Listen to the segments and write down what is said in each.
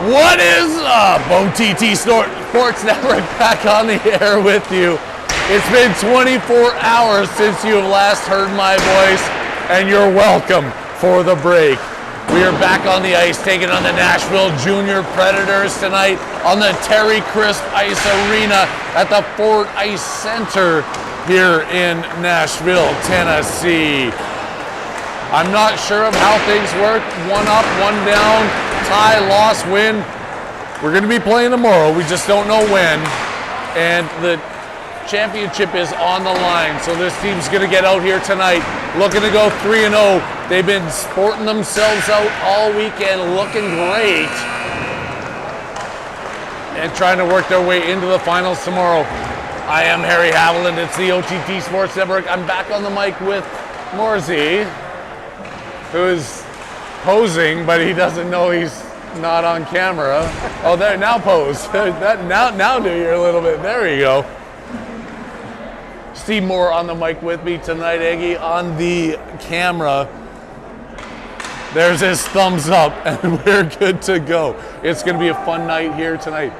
What is up? OTT Sports Network back on the air with you. It's been 24 hours since you have last heard my voice, and you're welcome for the break. We are back on the ice, taking on the Nashville Junior Predators tonight on the Terry Crisp Ice Arena at the Ford Ice Center here in Nashville, Tennessee. I'm not sure of how things work. One up, one down, tie, loss, win. We're going to be playing tomorrow. We just don't know when. And the championship is on the line. So this team's going to get out here tonight looking to go 3-0. They've been sporting themselves out all weekend, looking great. And trying to work their way into the finals tomorrow. I am Harry Haviland. It's the OTT Sports Network. I'm back on the mic with Morsey, who is posing, but he doesn't know he's not on camera. Oh, there, now pose. now do your little bit. There you go. Steve Moore on the mic with me tonight, Eggy, on the camera. There's his thumbs up, and we're good to go. It's going to be a fun night here tonight.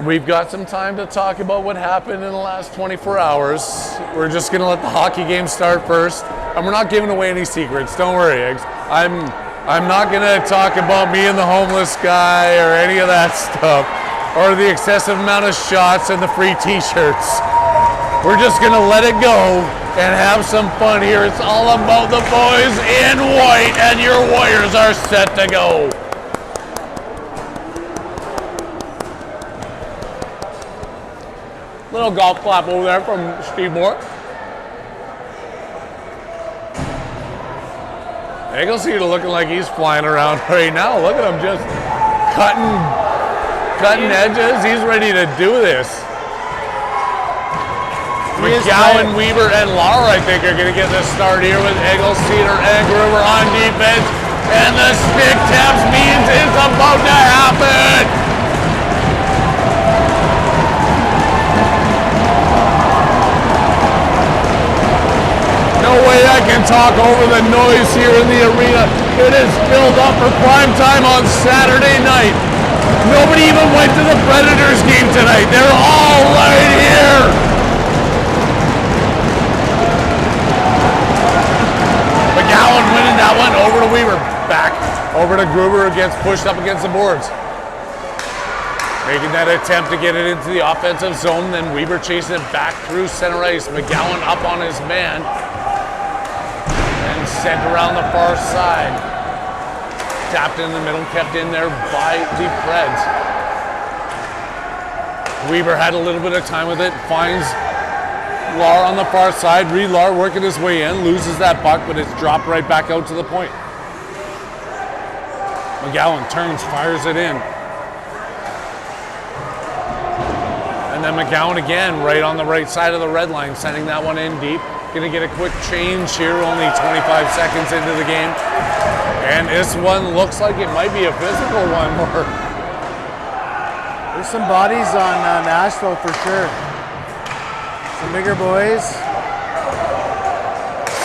We've got some time to talk about what happened in the last 24 hours. We're just going to let the hockey game start first, and we're not giving away any secrets. Don't worry, Eggs. I'm not going to talk about me and the homeless guy or any of that stuff, or the excessive amount of shots and the free t-shirts. We're just going to let it go and have some fun here. It's all about the boys in white, and your Warriors are set to go. Little golf clap over there from Steve Moore. Eggleston looking like he's flying around right now. Look at him just cutting edges. He's ready to do this. McGowan, Weber, and Lahr, I think, are going to get this start here with Eggleston and Gruber on defense. And the stick taps means it's about to happen. No way I can talk over the noise here in the arena. It is filled up for prime time on Saturday night. Nobody even went to the Predators game tonight. They're all right here. McGowan winning that one over to Weaver. Back over to Gruber, who gets pushed up against the boards. Making that attempt to get it into the offensive zone, then Weaver chasing it back through center ice. McGowan up on his man. Sent around the far side. Tapped in the middle, kept in there by the Preds. Weaver had a little bit of time with it, finds Lahr on the far side. Reed Lahr working his way in, loses that puck, but it's dropped right back out to the point. McGowan turns, fires it in. And then McGowan again, right on the right side of the red line, sending that one in deep. Going to get a quick change here, only 25 seconds into the game. And this one looks like it might be a physical one more. There's some bodies on Nashville for sure. Some bigger boys.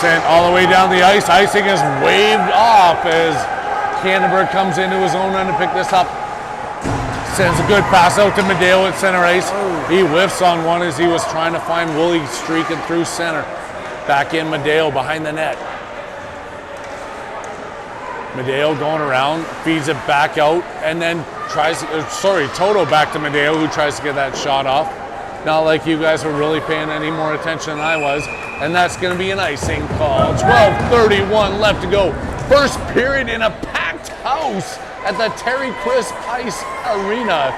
Sent all the way down the ice. Icing is waved off as Canterbury comes into his own end to pick this up. Sends a good pass out to Medeo at center ice. He whiffs on one as he was trying to find Woolley streaking through center. Back in Medeo behind the net. Medeo going around, feeds it back out, and then Toto back to Medeo, who tries to get that shot off. Not like you guys were really paying any more attention than I was. And that's going to be an icing call. 12:31 left to go. First period in a packed house at the Terry Crisp Ice Arena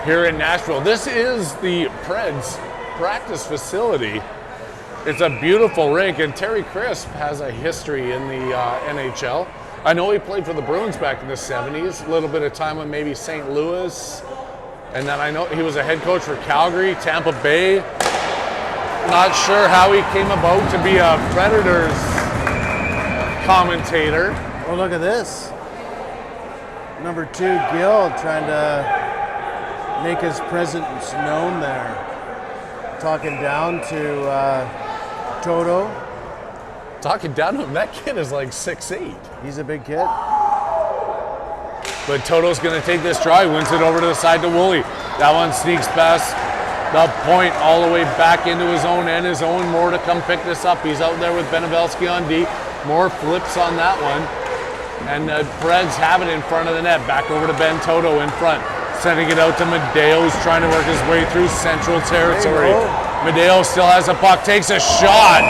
here in Nashville. This is the Preds practice facility. It's a beautiful rink, and Terry Crisp has a history in the NHL. I know he played for the Bruins back in the 70s, a little bit of time with maybe St. Louis, and then I know he was a head coach for Calgary, Tampa Bay. Not sure how he came about to be a Predators commentator. Oh, look at this. Number 2, Gill, trying to make his presence known there. Talking down to Toto. Talking down to him, that kid is like 6'8". He's a big kid. But Toto's going to take this draw. He wins it over to the side to Woolley. That one sneaks past the point all the way back into his own end. His own Moore to come pick this up. He's out there with Benevelski on D. Moore flips on that one. And the Preds have it in front of the net. Back over to Ben Toto in front. Sending it out to Medeo, who's trying to work his way through central territory. Medeo still has a puck, takes a shot.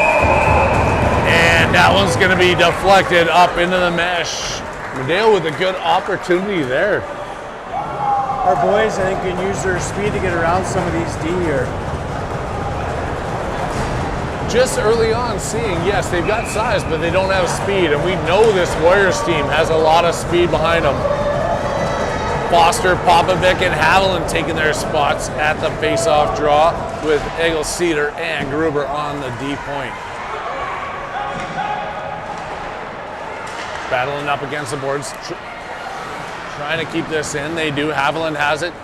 And that one's going to be deflected up into the mesh. Medeo with a good opportunity there. Our boys, I think, can use their speed to get around some of these D here. Just early on seeing, yes, they've got size, but they don't have speed. And we know this Warriors team has a lot of speed behind them. Foster, Popovic, and Haviland taking their spots at the face-off draw with Egil Cedar and Gruber on the D point. Battling up against the boards, trying to keep this in. They do. Haviland has it,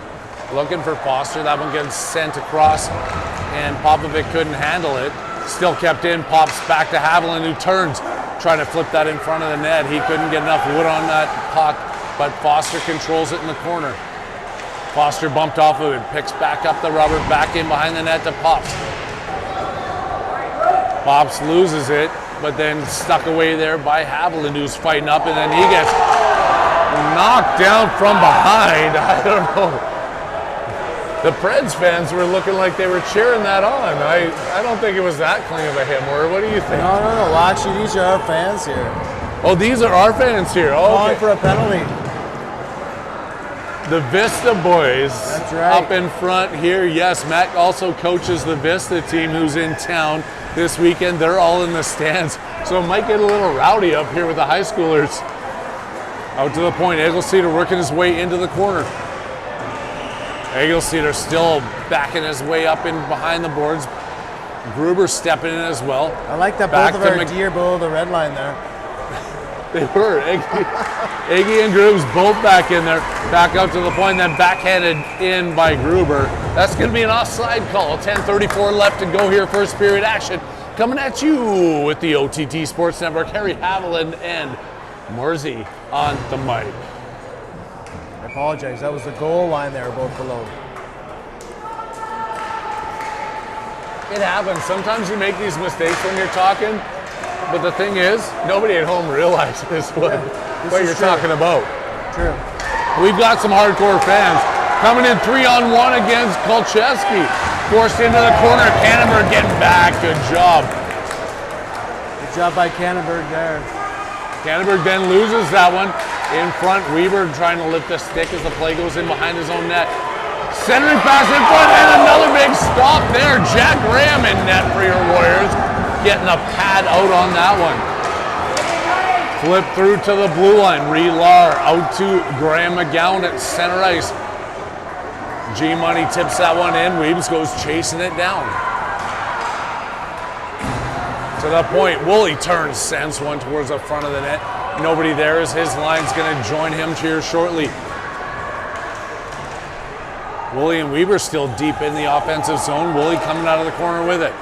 looking for Foster. That one gets sent across, and Popovic couldn't handle it. Still kept in, pops back to Haviland, who turns, trying to flip that in front of the net. He couldn't get enough wood on that puck, but Foster controls it in the corner. Foster bumped off of it, picks back up the rubber, back in behind the net to Pops. Pops loses it, but then stuck away there by Haviland, who's fighting up, and then he gets knocked down from behind. I don't know. The Preds fans were looking like they were cheering that on. I don't think it was that clean of a hit, or what do you think? No. Watch it. These are our fans here. Oh, these are our fans here. Oh, calling for a penalty. The Vista boys. That's right. Up in front here. Yes, Matt also coaches the Vista team who's in town this weekend. They're all in the stands. So it might get a little rowdy up here with the high schoolers. Out to the point. Egil Cedar working his way into the corner. Egil Cedar still backing his way up in behind the boards. Gruber stepping in as well. I like that both of our D are below the red line there. They were. Iggy and Gruber's both back in there. Back out to the point, then backhanded in by Gruber. That's going to be an offside call. 10:34 left to go here, first period action. Coming at you with the OTT Sports Network. Harry Haviland and Morsey on the mic. I apologize. That was the goal line there, both below. It happens. Sometimes you make these mistakes when you're talking, but the thing is, nobody at home realizes what you're talking about. True. We've got some hardcore fans coming in 3-on-1 against Kolcheski. Forced into the corner. Cannonberg getting back. Good job. Good job by Cannonberg there. Cannonberg then loses that one. In front, Weber trying to lift the stick as the play goes in behind his own net. Centering pass in front, and another big stop there. Jack Graham in net for your Warriors. Getting a pad out on that one. Flip through to the blue line. Relar out to Graham McGowan at center ice. G-Money tips that one in. Weebs goes chasing it down. To the point, Woolley turns, sends one towards the front of the net. Nobody there as his line's going to join him here shortly. Woolley and Weber still deep in the offensive zone. Woolley coming out of the corner with it.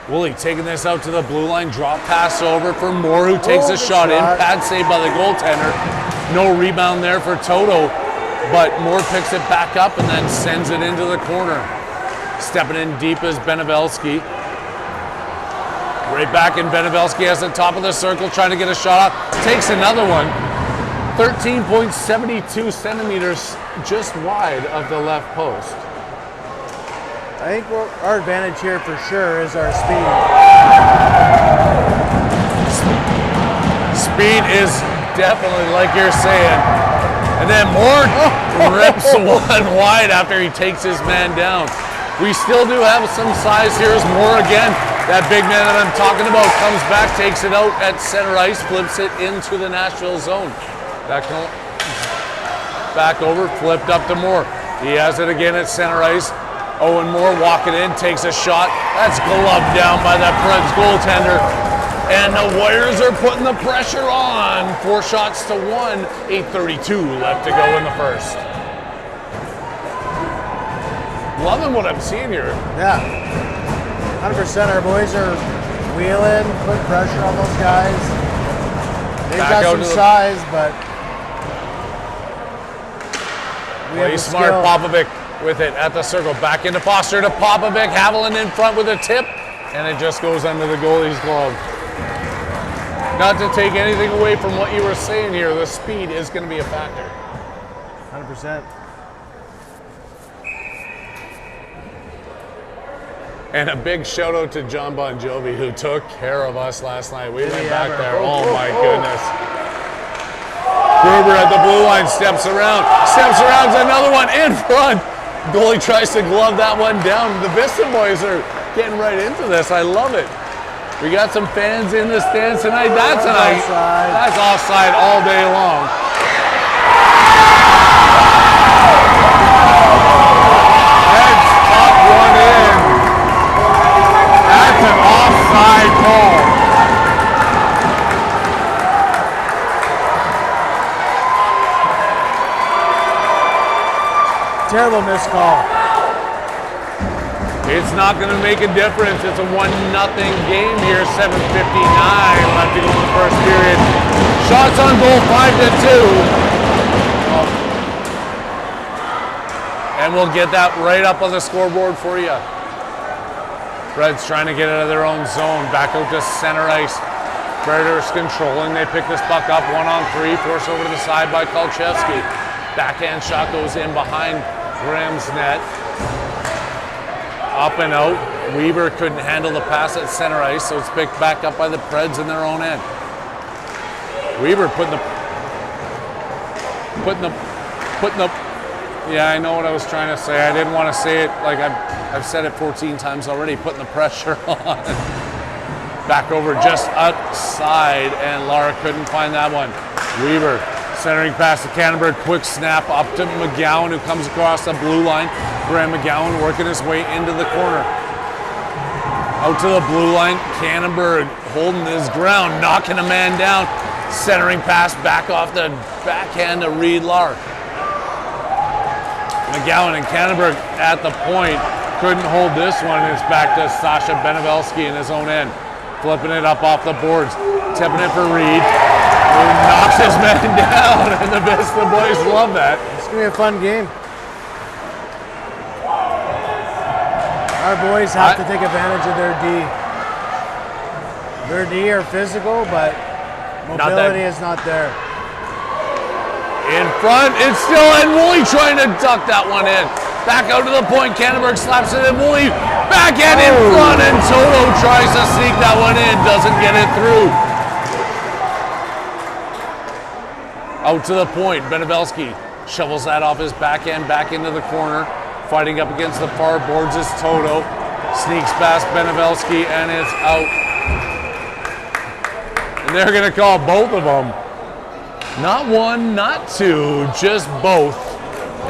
Woolley taking this out to the blue line. Drop pass over for Moore, who takes a shot in. Pad saved by the goaltender. No rebound there for Toto, but Moore picks it back up and then sends it into the corner. Stepping in deep is Benevelski. Right back in, Benevelski has the top of the circle, trying to get a shot off. Takes another one. 13.72 centimeters just wide of the left post. I think our advantage here for sure is our speed. Speed is definitely like you're saying. And then Moore rips one wide after he takes his man down. We still do have some size here as Moore again. That big man that I'm talking about comes back, takes it out at center ice, flips it into the Nashville zone. Back over, flipped up to Moore. He has it again at center ice. Owen Moore walking in, takes a shot. That's gloved down by that Preds goaltender. And the Warriors are putting the pressure on. 4 shots to 1, 8:32 left to go in the first. Loving what I'm seeing here. Yeah, 100%. Our boys are wheeling, putting pressure on those guys. They've got some size, but We have Play the smart, skill. Popovic with it at the circle. Back into Foster to Popovic. Haviland in front with a tip, and it just goes under the goalie's glove. Not to take anything away from what you were saying here, the speed is going to be a factor. 100%. And a big shout out to John Bon Jovi, who took care of us last night. We Did went he back ever? there. Oh, Oh, oh, my oh. goodness. Gruber at the blue line, steps around, another one in front. Goalie tries to glove that one down. The Vista boys are getting right into this. I love it. We got some fans in the stands tonight. That's offside. That's offside all day long. Heads up, one in. That's an offside call. Terrible missed call. It's not going to make a difference. It's a 1-0 game here. 7:59 left to go in the first period. Shots on goal, 5-2. And we'll get that right up on the scoreboard for you. Reds trying to get out of their own zone. Back out to center ice. Predators controlling. They pick this puck up 1-on-3. Force over to the side by Kolchevsky. Backhand shot goes in behind Graham's net. Up and out. Weaver couldn't handle the pass at center ice, so it's picked back up by the Preds in their own end. Weaver putting the. Yeah, I know what I was trying to say. I didn't want to say it like I've said it 14 times already. Putting the pressure on. Back over just outside, and Lara couldn't find that one. Weaver centering pass to Cannonberg. Quick snap up to McGowan, who comes across the blue line. Graham McGowan working his way into the corner. Out to the blue line. Cannonberg holding his ground, knocking a man down. Centering pass back off the backhand to Reed Lark. McGowan and Cannonberg at the point couldn't hold this one. It's back to Sasha Benevelsky in his own end. Flipping it up off the boards. Tipping it for Reed, who knocks his man down, and the Vista boys love that. It's going to be a fun game. Our boys have to take advantage of their D. Their D are physical, but mobility is not there. In front, it's still, and Woolley trying to duck that one in. Back out to the point, Cannonberg slaps it in, Woolley backhand in front, and Toto tries to sneak that one in, doesn't get it through. Out to the point, Benevelsky shovels that off his backhand back into the corner. Fighting up against the far boards is Toto. Sneaks past Benevelsky, and it's out. And they're going to call both of them. Not one, not two, just both.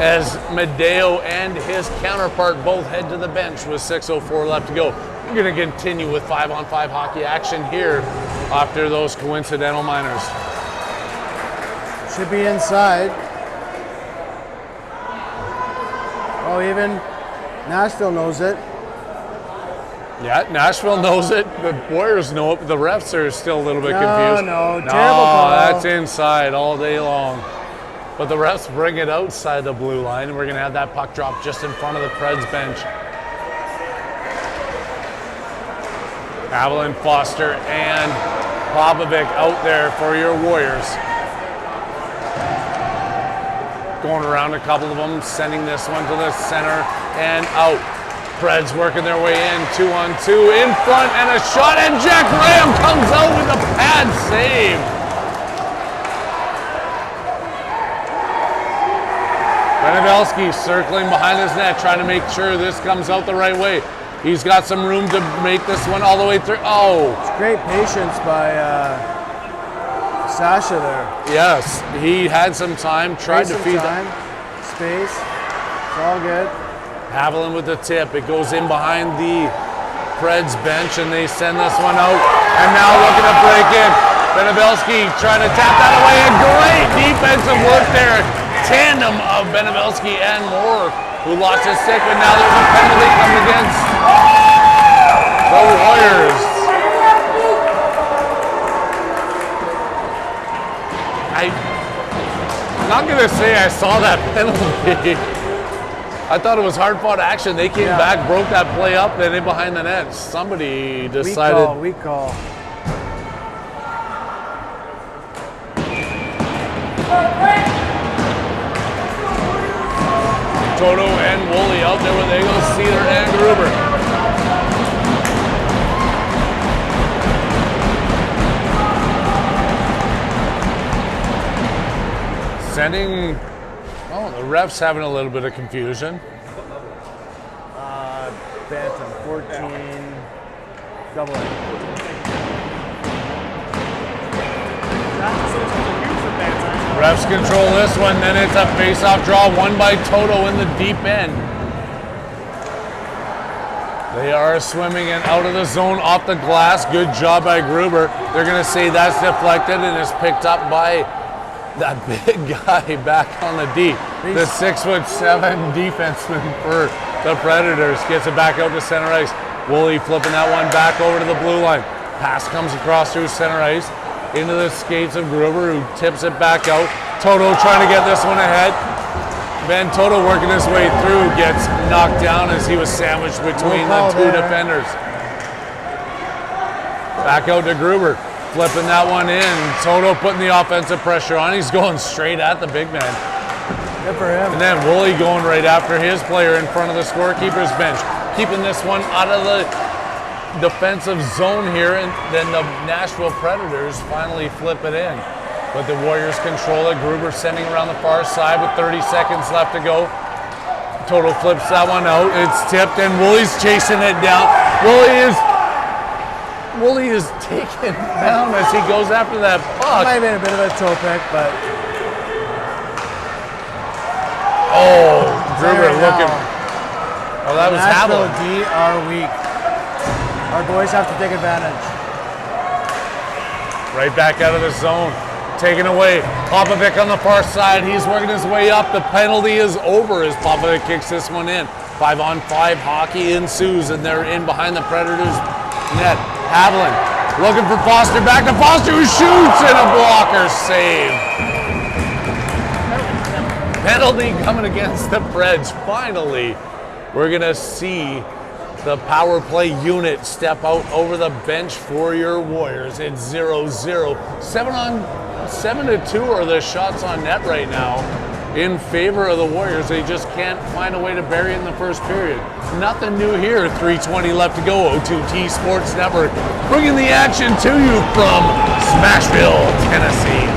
As Medeo and his counterpart both head to the bench with 6:04 left to go. We're going to continue with 5-on-5 hockey action here after those coincidental minors. Should be inside. Oh, even Nashville knows it. Yeah, Nashville knows it. The Warriors know it, but the refs are still a little bit confused. No, terrible call. That's inside all day long. But the refs bring it outside the blue line, and we're going to have that puck drop just in front of the Preds bench. Haviland, Foster, and Popovic out there for your Warriors. Going around a couple of them, sending this one to the center and out. Preds working their way in, 2-on-2, in front, and a shot, and Jack Graham comes out with a pad save. Benevelsky circling behind his net, trying to make sure this comes out the right way. He's got some room to make this one all the way through. Oh! It's great patience by Sasha there. Yes, he had some time, tried to feed time, space. It's all good. Haviland with the tip. It goes in behind the Preds bench, and they send this one out. And now looking to break in. Benevelsky trying to tap that away. A great defensive work there. Tandem of Benevelsky and Moore, who lost his stick, but now there's a penalty coming against the Warriors. I'm not gonna say I saw that penalty. I thought it was hard-fought action. They came back, broke that play up, and in behind the net. Somebody decided. Weak call. Toto and Woolley out there with Eagle, Sealer and Gruber. Sending, the ref's having a little bit of confusion. Bantam, 14, double A. Refs control this one, then it's a face-off draw, won by Toto in the deep end. They are swimming and out of the zone, off the glass. Good job by Gruber. They're going to say that's deflected and is picked up by that big guy back on the D. The 6'7" defenseman for the Predators gets it back out to center ice. Woolley flipping that one back over to the blue line. Pass comes across through center ice into the skates of Gruber, who tips it back out. Toto trying to get this one ahead. Ben Toto working his way through, gets knocked down as he was sandwiched between the two defenders. Back out to Gruber, flipping that one in. Toto putting the offensive pressure on. He's going straight at the big man. Good for him. And then Woolley going right after his player in front of the scorekeeper's bench, keeping this one out of the defensive zone here, and then the Nashville Predators finally flip it in. But the Warriors control it. Gruber sending around the far side with 30 seconds left to go. Toto flips that one out. It's tipped, and Woolley's chasing it down. Woolley is taken down as he goes after that puck. Might have been a bit of a toe pick, but Gruber looking. Oh, that was Nashville Havlin. D are weak. Our boys have to take advantage. Right back out of the zone. Taken away. Popovic on the far side. He's working his way up. The penalty is over as Popovic kicks this one in. 5-on-5 hockey ensues, and they're in behind the Predators' net. Havlin looking for Foster. Back to Foster, who shoots, and a blocker save. Penalty coming against the Preds. Finally, we're going to see the power play unit step out over the bench for your Warriors. It's 0-0. 7-2 are the shots on net right now in favor of the Warriors. They just can't find a way to bury it in the first period. Nothing new here. 3:20 left to go. O2T Sports Network bringing the action to you from Smashville, Tennessee.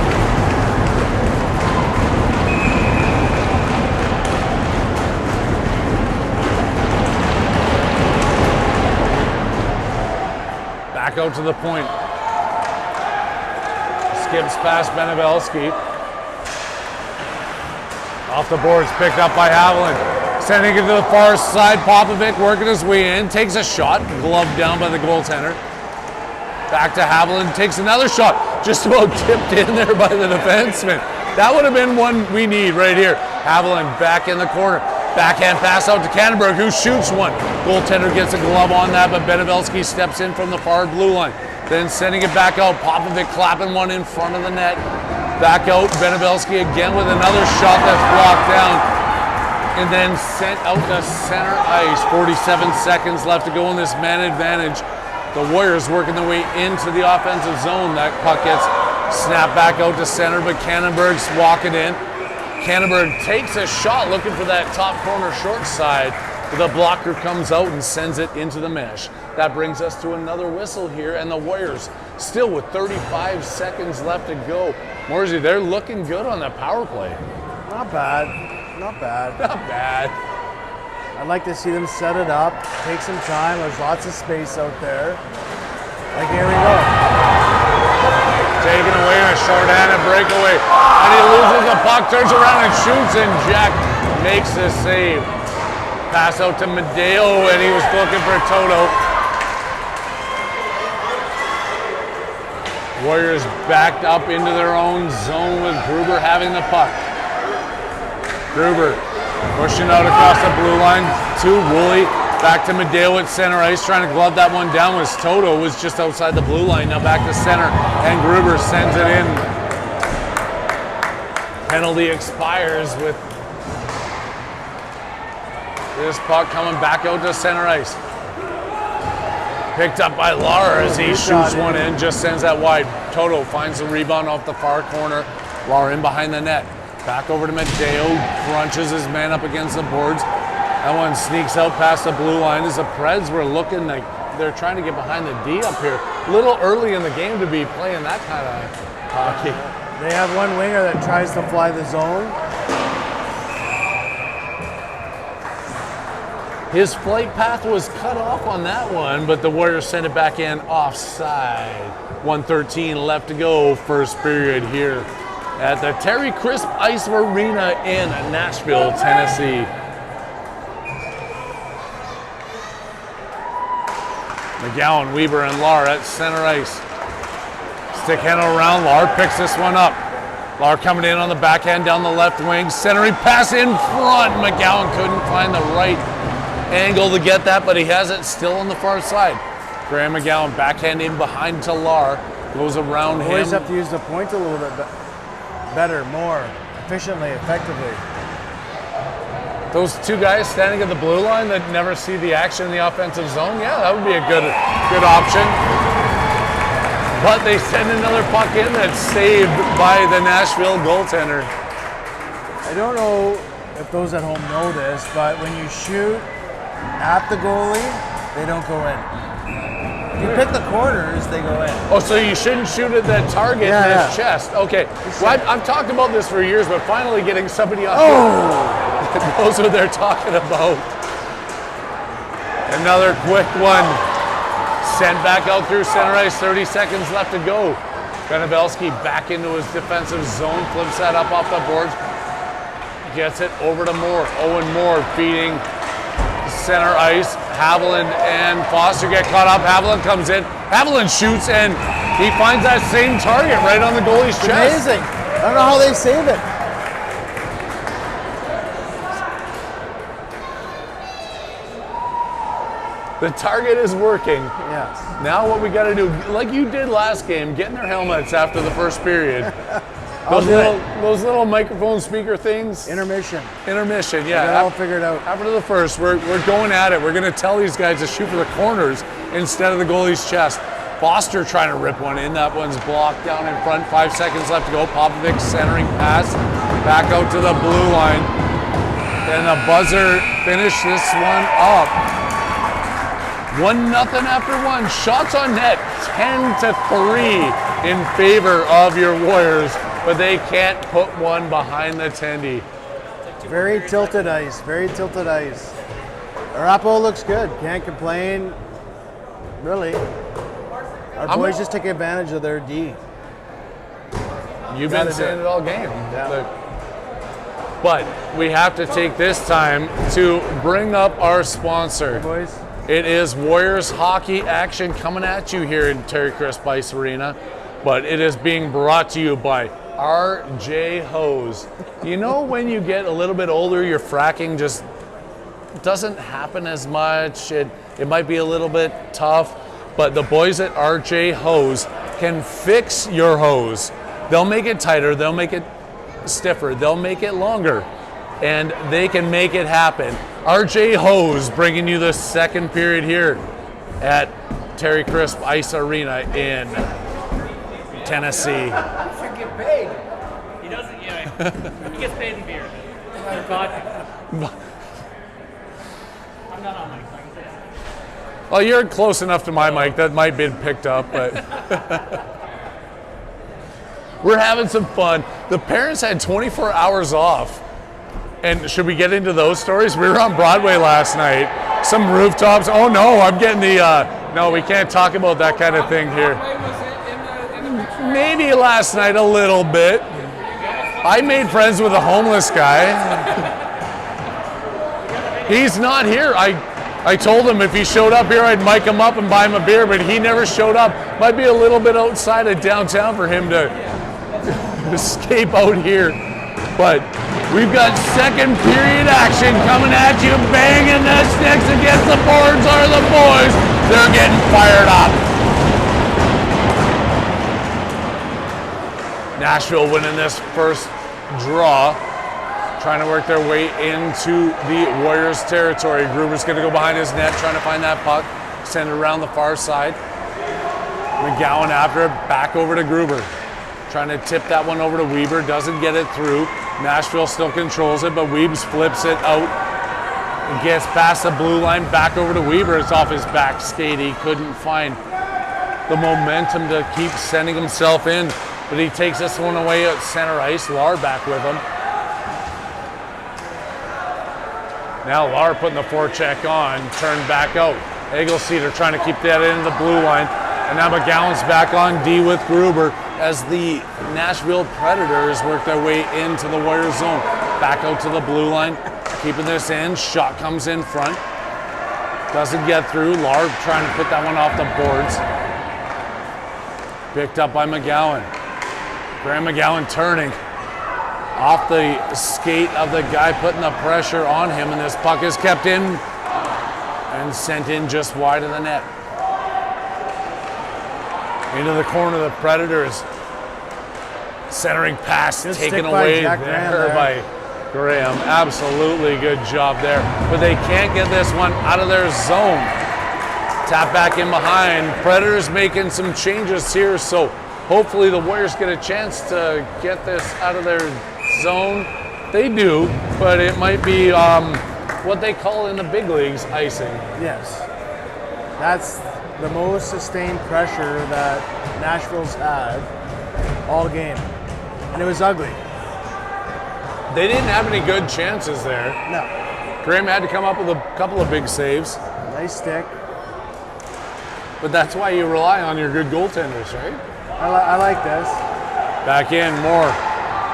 Back out to the point. Skips past Benebelski. Off the boards, picked up by Havlin. Sending it to the far side. Popovic working his way in. Takes a shot. Gloved down by the goaltender. Back to Havlin. Takes another shot. Just about tipped in there by the defenseman. That would have been one we need right here. Havlin back in the corner. Backhand pass out to Kannenberg, who shoots one. Goaltender gets a glove on that, but Benebelski steps in from the far blue line. Then sending it back out. Popovic clapping one in front of the net. Back out. Benebelski again with another shot that's blocked down. And then sent out to center ice. 47 seconds left to go in this man advantage. The Warriors working their way into the offensive zone. That puck gets snapped back out to center, but Kannenberg's walking in. Kannenberg takes a shot looking for that top corner short side. The blocker comes out and sends it into the mesh. That brings us to another whistle here, and the Warriors still with 35 seconds left to go. Morsey, they're looking good on that power play. Not bad. Not bad. Not bad. I'd like to see them set it up, take some time. There's lots of space out there. Like, here we go. Taken away in a short-handed breakaway. And he loses the puck, turns around and shoots, and Jack makes the save. Pass out to Medeo, and he was looking for Toto. Warriors backed up into their own zone with Gruber having the puck. Gruber pushing out across the blue line to Woolley. Back to Medeo at center ice, trying to glove that one down. Was Toto was just outside the blue line. Now back to center, and Gruber sends it in. Penalty expires with this puck coming back out to center ice. Picked up by Lar as he shoots one in, just sends that wide. Toto finds the rebound off the far corner. Lar in behind the net. Back over to Mateo, crunches his man up against the boards. That one sneaks out past the blue line as the Preds were looking like they're trying to get behind the D up here. A little early in the game to be playing that kind of hockey. They have one winger that tries to fly the zone. His flight path was cut off on that one, but the Warriors sent it back in offside. 1:13 left to go, first period here at the Terry Crisp Ice Arena in Nashville, Tennessee. McGowan, Weber, and Lar at center ice. Stick handle around, Lar picks this one up. Lar coming in on the backhand down the left wing, centering pass in front. McGowan couldn't find the right angle to get that, but he has it still on the far side. Graham McGowan backhand in behind to Lar, goes around him. Always have to use the point a little bit better, more efficiently, effectively. Those two guys standing at the blue line that never see the action in the offensive zone, yeah, that would be a good option. But they send another puck in that's saved by the Nashville goaltender. I don't know if those at home know this, but when you shoot at the goalie, they don't go in. If you pick the corners, they go in. Oh, so you shouldn't shoot at that target in his chest. Okay. Well, I've talked about this for years, but finally getting somebody on knows what they're talking about. Another quick one. Sent back out through center ice, 30 seconds left to go. Benabelski back into his defensive zone, flips that up off the boards. Gets it over to Moore. Owen Moore feeding center ice. Haviland and Foster get caught up. Haviland comes in. Haviland shoots and he finds that same target right on the goalie's chest. Amazing. I don't know how they save it. The target is working. Yes. Now what we got to do, like you did last game, get in their helmets after the first period. Those little microphone speaker things. Intermission. Intermission, yeah. Got it all figured out. After the first, we're going at it. We're going to tell these guys to shoot for the corners instead of the goalie's chest. Foster trying to rip one in. That one's blocked down in front. 5 seconds left to go. Popovic centering pass. Back out to the blue line. And the buzzer finished this one up. 1-0 after one. Shots on net, 10-3 in favor of your Warriors, but they can't put one behind the tendy. Very tilted ice, very tilted ice. Arapaho looks good, can't complain, really. Our boys just take advantage of their D. You've been saying it all game. Yeah. But we have to take this time to bring up our sponsor. Hey boys. It is Warriors hockey action coming at you here in Terry Crisp Ice Arena, but it is being brought to you by RJ Hose. You know, when you get a little bit older, your fracking just doesn't happen as much. It might be a little bit tough, but the boys at RJ Hose can fix your hose. They'll make it tighter, they'll make it stiffer, they'll make it longer, and they can make it happen. RJ Hose bringing you the second period here at Terry Crisp Ice Arena in Tennessee. He should get paid. He doesn't, he gets paid in beer. Vodka. I'm not on mic. Well, you're close enough to my mic. That might be picked up, but we're having some fun. The parents had 24 hours off. And should we get into those stories? We were on Broadway last night. Some rooftops. Oh no, I'm getting the, no, we can't talk about that kind of thing here. Maybe last night a little bit. I made friends with a homeless guy. He's not here. I told him if he showed up here, I'd mic him up and buy him a beer, but he never showed up. Might be a little bit outside of downtown for him to escape out here. But we've got second period action coming at you, banging the sticks against the boards are the boys. They're getting fired up. Nashville winning this first draw, trying to work their way into the Warriors' territory. Gruber's going to go behind his net, trying to find that puck, send it around the far side. McGowan after it, back over to Gruber. Trying to tip that one over to Weber, doesn't get it through. Nashville still controls it, but Weebs flips it out. It gets past the blue line, back over to Weber. It's off his back skate. He couldn't find the momentum to keep sending himself in, but he takes this one away at center ice. Lahr back with him. Now Lahr putting the forecheck on, turned back out. Egelseeder trying to keep that in the blue line. And now McGowan's back on D with Gruber as the Nashville Predators work their way into the Warriors zone. Back out to the blue line, keeping this in. Shot comes in front. Doesn't get through. Lahr trying to put that one off the boards. Picked up by McGowan. Graham McGowan turning off the skate of the guy putting the pressure on him, and this puck is kept in and sent in just wide of the net. Into the corner, the Predators. Centering pass Good taken stick by away Jack there Graham by Graham. Absolutely good job there. But they can't get this one out of their zone. Tap back in behind. Predators making some changes here, so hopefully the Warriors get a chance to get this out of their zone. They do, but it might be what they call in the big leagues icing. Yes. That's the most sustained pressure that Nashville's had all game. And it was ugly. They didn't have any good chances there. No. Graham had to come up with a couple of big saves, Nice stick. but that's why you rely on your good goaltenders, right? I like this. Back in, more.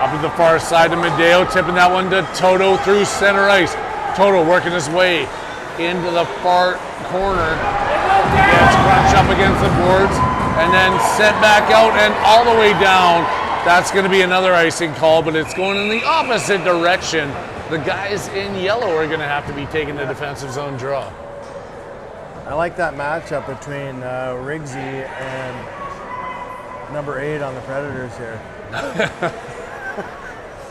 Up to the far side to Medeo, tipping that one to Toto through center ice. Toto working his way into the far corner. Gets crunched up against the boards and then sent back out and all the way down. That's going to be another icing call, but it's going in the opposite direction. The guys in yellow are going to have to be taking the defensive zone draw. I like that matchup between Riggsy and number 8 on the Predators here.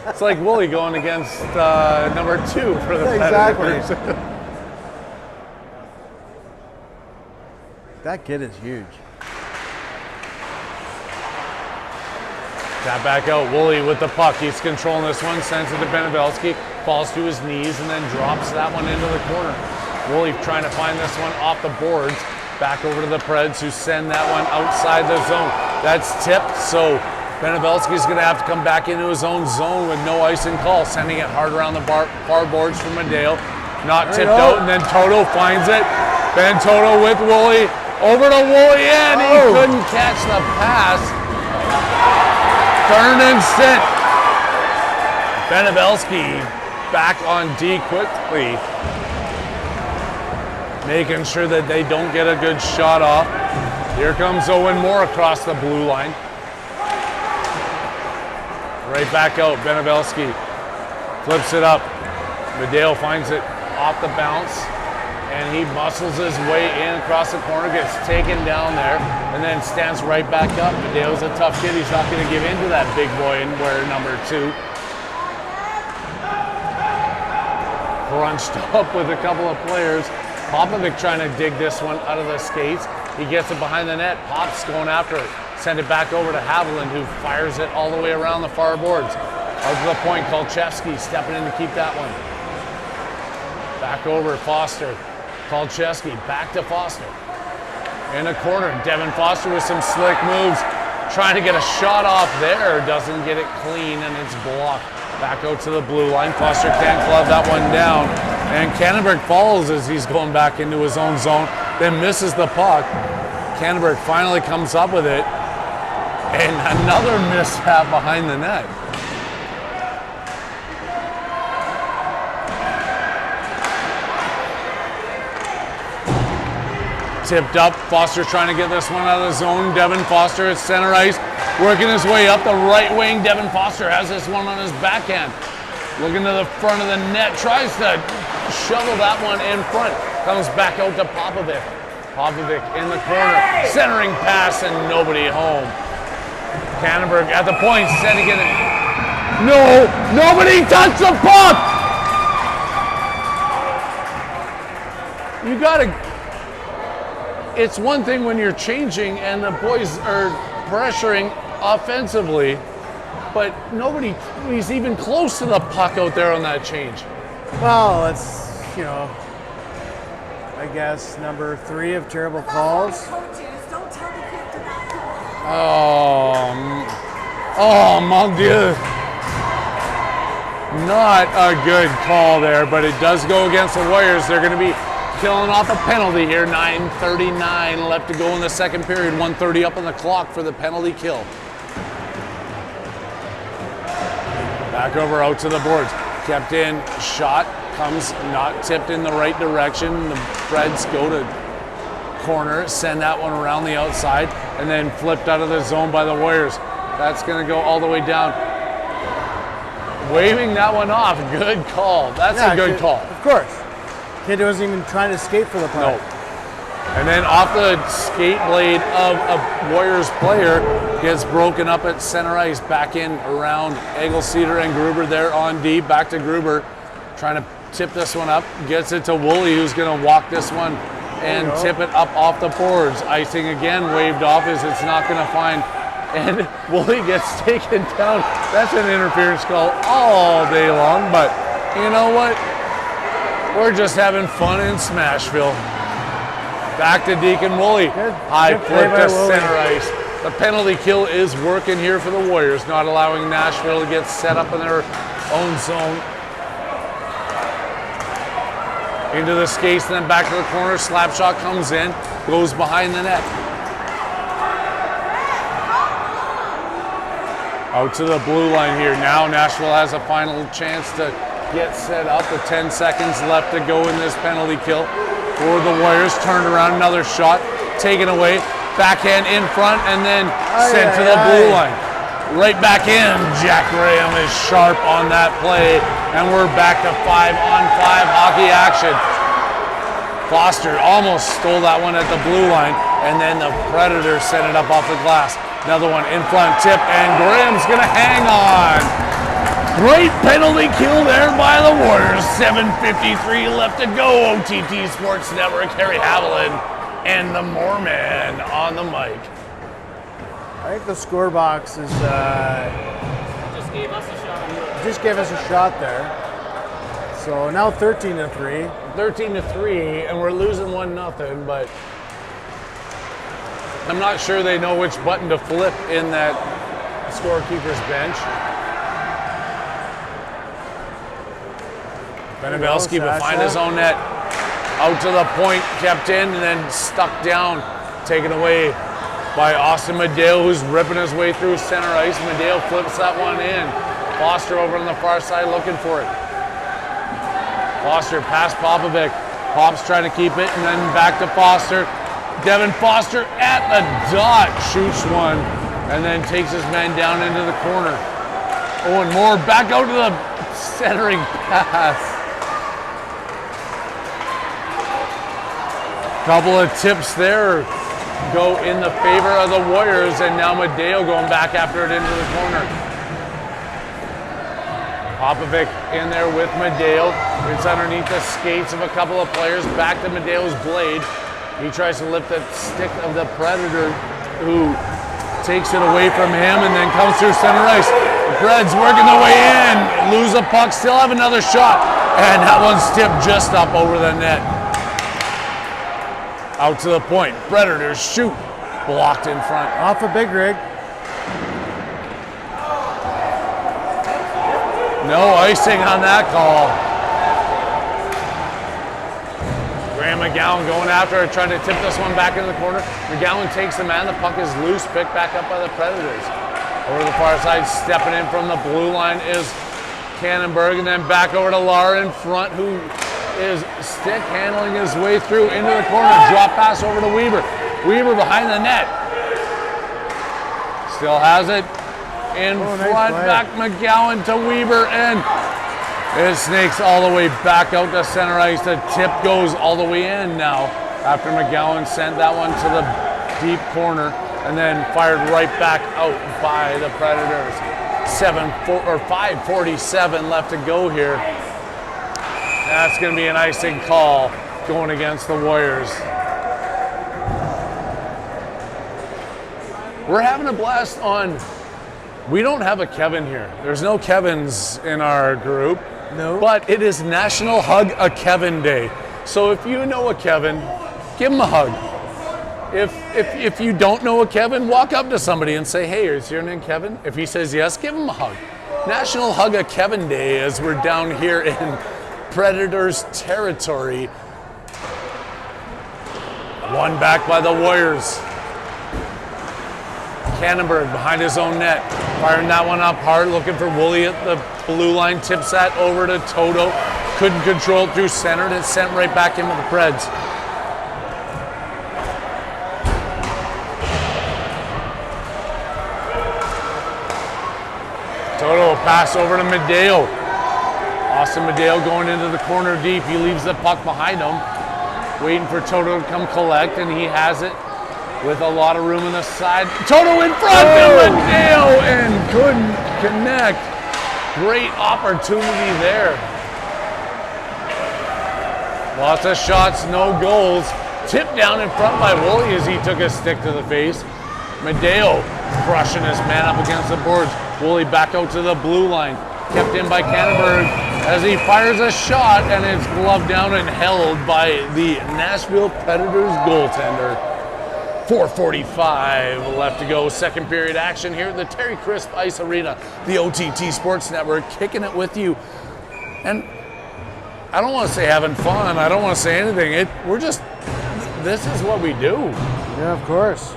It's like Woolley going against number 2 for the Exactly. Predators. That kid is huge. Tap back out, Woolley with the puck. He's controlling this one, sends it to Benevelski, falls to his knees, and then drops that one into the corner. Woolley trying to find this one off the boards. Back over to the Preds, who send that one outside the zone. That's tipped, so Benevelski's going to have to come back into his own zone with no icing call, sending it hard around the far boards for Medeo. Not tipped out, and then Toto finds it. Ben Toto with Woolley. Over to Woolley, and he couldn't catch the pass. Turned and sent. Benevelski back on D quickly, making sure that they don't get a good shot off. Here comes Owen Moore across the blue line. Right back out, Benevelski flips it up. Medeo finds it off the bounce, and he muscles his way in across the corner, gets taken down there, and then stands right back up. Medeo's a tough kid. He's not going to give in to that big boy and wear number 2. Crunched up with a couple of players. Popovic trying to dig this one out of the skates. He gets it behind the net. Pop's going after it. Send it back over to Haviland, who fires it all the way around the far boards. Out to the point, Kolchevsky stepping in to keep that one. Back over, Foster. Kolchevsky back to Foster. In the corner, Devin Foster with some slick moves. Trying to get a shot off there. Doesn't get it clean, and it's blocked. Back out to the blue line. Foster can't glove that one down. And Kannenberg falls as he's going back into his own zone. Then misses the puck. Kannenberg finally comes up with it. And another mishap behind the net. Tipped up, Foster trying to get this one out of the zone. Devin Foster at center ice, working his way up the right wing. Devin Foster has this one on his backhand. Looking to the front of the net, tries to shovel that one in front. Comes back out to Popovic. Popovic in the corner, centering pass and nobody home. Kannenberg at the point, sending it No, nobody touched the puck. You gotta, it's one thing when you're changing and the boys are pressuring offensively, but nobody is even close to the puck out there on that change. Well, it's, you know, I guess number 3 of terrible calls. Don't tell the kid to not do it. Oh, mon Dieu. Not a good call there, but it does go against the Warriors. They're going to be killing off a penalty here. 9:39 left to go in the second period. 1:30 up on the clock for the penalty kill. Back over out to the boards. Kept in, shot, comes not tipped in the right direction. The Preds go to corner, send that one around the outside, and then flipped out of the zone by the Warriors. That's going to go all the way down. Waving that one off. Good call. That's a good call. Of course. Kid wasn't even trying to skate for the puck. No. And then off the skate blade of a Warriors player, gets broken up at center ice, back in around Egelceder and Gruber there on D. Back to Gruber, trying to tip this one up. Gets it to Woolley, who's going to walk this one and tip it up off the boards. Icing again, waved off as it's not going to find. And Woolley gets taken down. That's an interference call all day long, but you know what? We're just having fun in Smashville. Back to Deacon Woolley. High Good play flip by to Woolley. center ice. The penalty kill is working here for the Warriors, not allowing Nashville to get set up in their own zone. Into the skates, then back to the corner. Slap shot comes in, goes behind the net. Out to the blue line here. Now Nashville has a final chance to get set up with 10 seconds left to go in this penalty kill for the Warriors. Turned around, another shot, taken away. Backhand in front and then sent to the blue line. Right back in. Jack Graham is sharp on that play, and we're back to 5-on-5 hockey action. Foster almost stole that one at the blue line, and then the Predators sent it up off the glass. Another one in front, tip, and Graham's gonna hang on. Great penalty kill there by the Warriors. 7:53 left to go. OTT Sports Network, Harry Haviland and the Mormon on the mic. I think the score box is Just gave us a shot. just gave us a shot there. So now 13-3. 13-3, and we're losing 1-0, but I'm not sure they know which button to flip in that scorekeeper's bench. Benabelski will find his own net. Out to the point, kept in, and then stuck down. Taken away by Austin Medeo, who's ripping his way through center ice. Medeo flips that one in. Foster over on the far side looking for it. Foster past Popovic. Pop's trying to keep it, and then back to Foster. Devin Foster at the dot, shoots one, and then takes his man down into the corner. Owen Moore back out to the centering pass. Couple of tips there go in the favor of the Warriors, and now Medeo going back after it into the corner. Popovic in there with Medeo. It's underneath the skates of a couple of players. Back to Medeo's blade. He tries to lift the stick of the Predator, who takes it away from him and then comes through center ice. The Preds working their way in. Lose a puck, still have another shot. And that one's tipped just up over the net. Out to the point. Predators shoot. Blocked in front. Off a big rig. No icing on that call. Graham McGowan going after it, trying to tip this one back into the corner. McGowan takes the man. The puck is loose, picked back up by the Predators. Over the far side, stepping in from the blue line is Cannonberg, and then back over to Lara in front, who is stick handling his way through into the corner. Drop pass over to Weber. Weber behind the net. Still has it in front. Nice Back McGowan to Weber, and it snakes all the way back out to center ice. The tip goes all the way in now after McGowan sent that one to the deep corner and then fired right back out by the Predators. 5:47 left to go here. That's going to be an icing call going against the Warriors. We're having a blast on. We don't have a Kevin here. There's no Kevins in our group. No. But it is National Hug a Kevin Day. So if you know a Kevin, give him a hug. If you don't know a Kevin, walk up to somebody and say, hey, is your name Kevin? If he says yes, give him a hug. National Hug a Kevin Day as we're down here in Predators territory. One back by the Warriors. Cannonberg behind his own net. Firing that one up hard, looking for Woolley at the blue line. Tips that over to Toto. Couldn't control it through center, and it's sent right back into the Preds. Toto pass over to Medeo. Austin Medeo going into the corner deep. He leaves the puck behind him, waiting for Toto to come collect, and he has it with a lot of room on the side. Toto in front of Medeo and couldn't connect. Great opportunity there. Lots of shots, no goals. Tipped down in front by Woolley as he took a stick to the face. Medeo crushing his man up against the boards. Woolley back out to the blue line. Kept in by Cannonberg as he fires a shot, and it's gloved down and held by the Nashville Predators goaltender. 4:45 left to go. Second period action here at the Terry Crisp Ice Arena. The OTT Sports Network kicking it with you. And I don't want to say having fun. I don't want to say anything. We're just, this is what we do. Yeah, of course.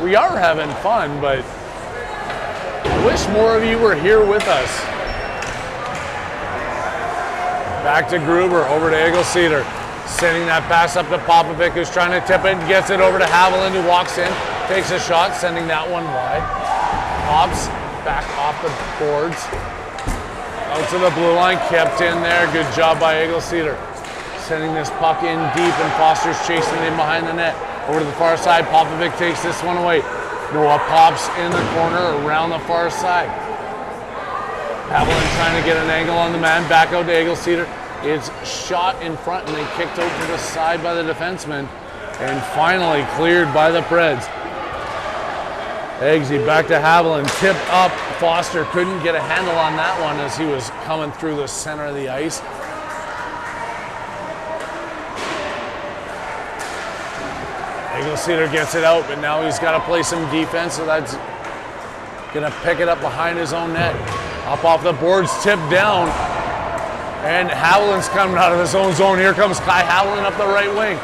We are having fun, but I wish more of you were here with us. Back to Gruber, over to Eagle-Cedar. Sending that pass up to Popovic, who's trying to tip it and gets it over to Haviland, who walks in, takes a shot, sending that one wide. Hobbs back off the boards. Out to the blue line, kept in there. Good job by Eagle-Cedar. Sending this puck in deep, and Foster's chasing in behind the net. Over to the far side, Popovic takes this one away. Noah pops in the corner around the far side. Haviland trying to get an angle on the man, back out to Eagle-Cedar. It's shot in front and then kicked out to the side by the defenseman, and finally cleared by the Preds. Eggsy back to Haviland, tipped up. Foster couldn't get a handle on that one as he was coming through the center of the ice. Eagle-Cedar gets it out, but now he's got to play some defense, so that's going to pick it up behind his own net. Up off the boards, tipped down. And Haviland's coming out of his own zone. Here comes Kai Haviland up the right wing.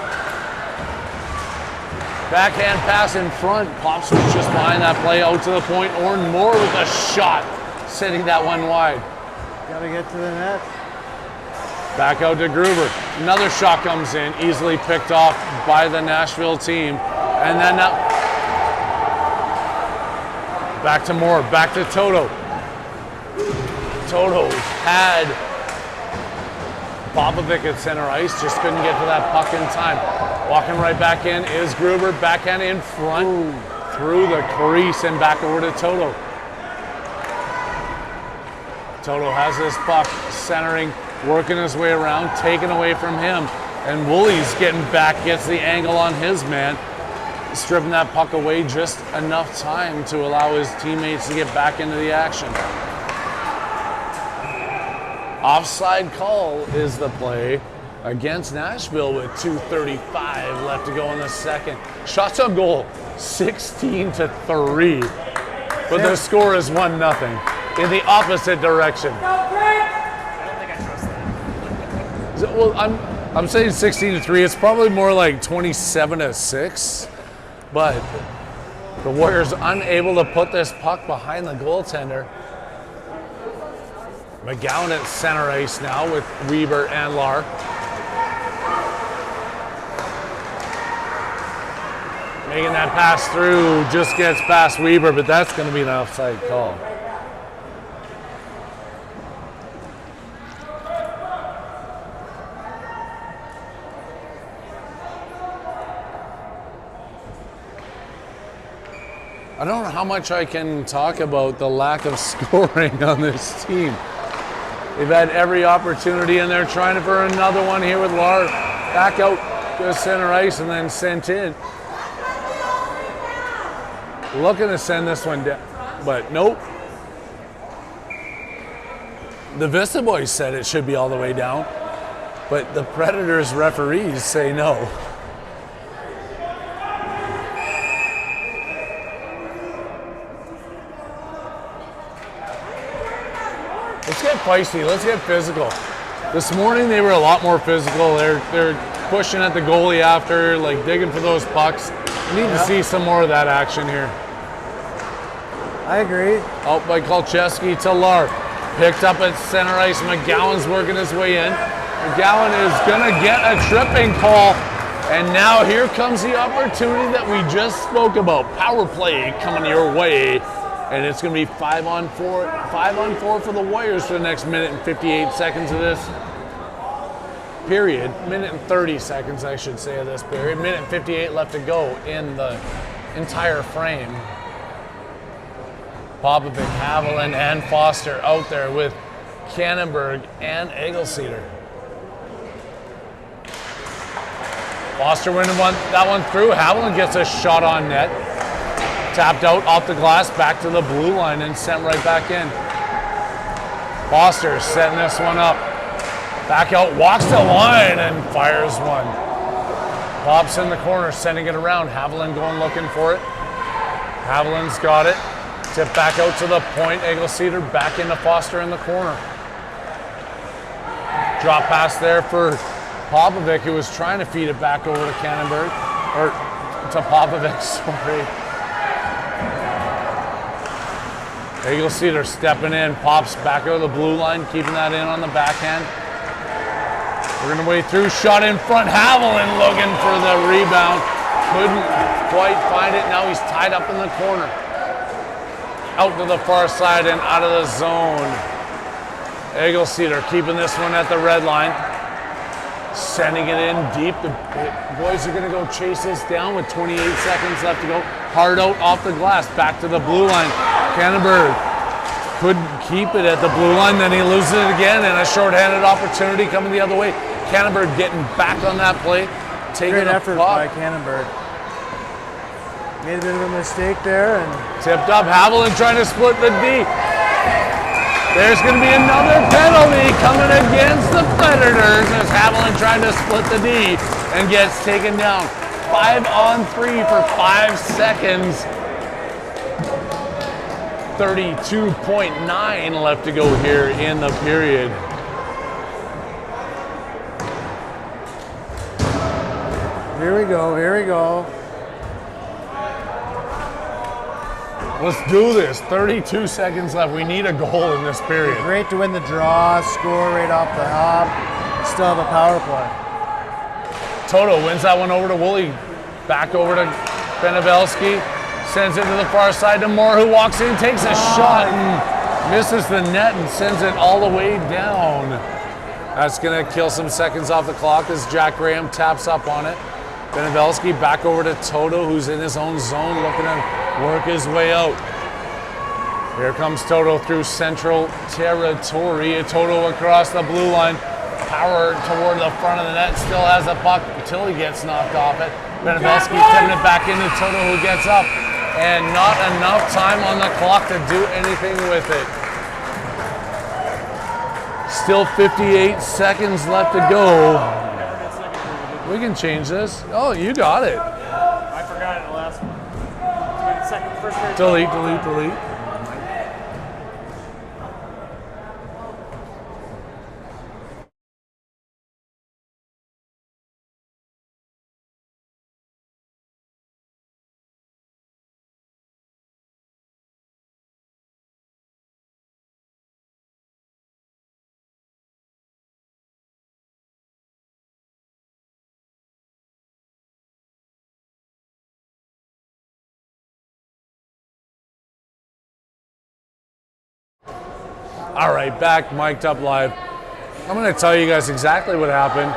Backhand pass in front. Pops was just behind that play, out to the point. Orton Moore with a shot, sending that one wide. Got to get to the net. Back out to Gruber. Another shot comes in, easily picked off by the Nashville team. And then now, back to Moore, back to Toto. Toto had Popovic at center ice, just couldn't get to that puck in time. Walking right back in is Gruber, backhand in front. Ooh. Through the crease and back over to Toto. Toto has this puck, centering, working his way around, taken away from him. And Woolley's getting back, gets the angle on his man. Stripping that puck away just enough time to allow his teammates to get back into the action. Offside call is the play against Nashville with 2:35 left to go in the second. Shots on goal, 16-3. But the score is 1-0 in the opposite direction. I don't think I trust that. Well, I'm saying 16-3. It's probably more like 27-6. But the Warriors unable to put this puck behind the goaltender. McGowan at center ice now with Weber and Lark. Making that pass through, just gets past Weber, but that's going to be an offside call. I don't know how much I can talk about the lack of scoring on this team. They've had every opportunity, and they're trying for another one here with Lar. Back out to center ice and then sent in. Looking to send this one down, but nope. The Vista boys said it should be all the way down, but the Predators referees say no. Let's get feisty. Let's get physical. This morning they were a lot more physical. They're pushing at the goalie after, like digging for those pucks. We need to see some more of that action here. I agree. Out by Kolcheski to Lar. Picked up at center ice. McGowan's working his way in. McGowan is going to get a tripping call. And now here comes the opportunity that we just spoke about. Power play coming your way. And it's going to be 5-on-4 for the Warriors for the next minute and 58 seconds of this period. Minute and 30 seconds, I should say, of this period. Minute and 58 left to go in the entire frame. Popovic, Haviland, and Foster out there with Cannonberg and Egelseeder. Foster winning that one through. Haviland gets a shot on net. Tapped out off the glass, back to the blue line, and sent right back in. Foster setting this one up. Back out, walks the line, and fires one. Pops in the corner, sending it around. Haviland going looking for it. Haviland's got it. Tip back out to the point. Egelseeder back into Foster in the corner. Drop pass there for Popovic, who was trying to feed it back over to Cannonberg, or to Popovic, sorry. Egelseeder stepping in, pops back over the blue line, keeping that in on the backhand. We're gonna wait through, shot in front. Haviland looking for the rebound. Couldn't quite find it. Now he's tied up in the corner. Out to the far side and out of the zone. Egelseeder keeping this one at the red line. Sending it in deep. The boys are gonna go chase this down with 28 seconds left to go. Hard out off the glass, back to the blue line. Cannonberg couldn't keep it at the blue line, then he loses it again, and a shorthanded opportunity coming the other way. Cannonberg getting back on that play, taking Great a effort puck. by Cannonberg. Made a bit of a mistake there, and Tipped up, Haviland trying to split the D. There's going to be another penalty coming against the Predators as Haviland trying to split the D and gets taken down. 5-on-3 for 5 seconds. 32.9 left to go here in the period. here we go, here we go. Let's do this. 32 seconds left. We need a goal in this period. Great to win the draw, score right off the hop. Still have a power play. Toto wins that one over to Woolley. Back over to Benevelski. Sends it to the far side to Moore, who walks in, takes a shot, and misses the net and sends it all the way down. That's going to kill some seconds off the clock as Jack Graham taps up on it. Benevelski back over to Toto, who's in his own zone, looking to work his way out. Here comes Toto through central territory. Toto across the blue line. Power toward the front of the net. Still has the puck until he gets knocked off it. Benevelski tipping it back into Toto, who gets up. And not enough time on the clock to do anything with it. Still 58 seconds left to go. We can change this. Oh, you got it. I forgot it the last one. First period. Delete, delete, delete. All right, back, mic'd up live. I'm going to tell you guys exactly what happened.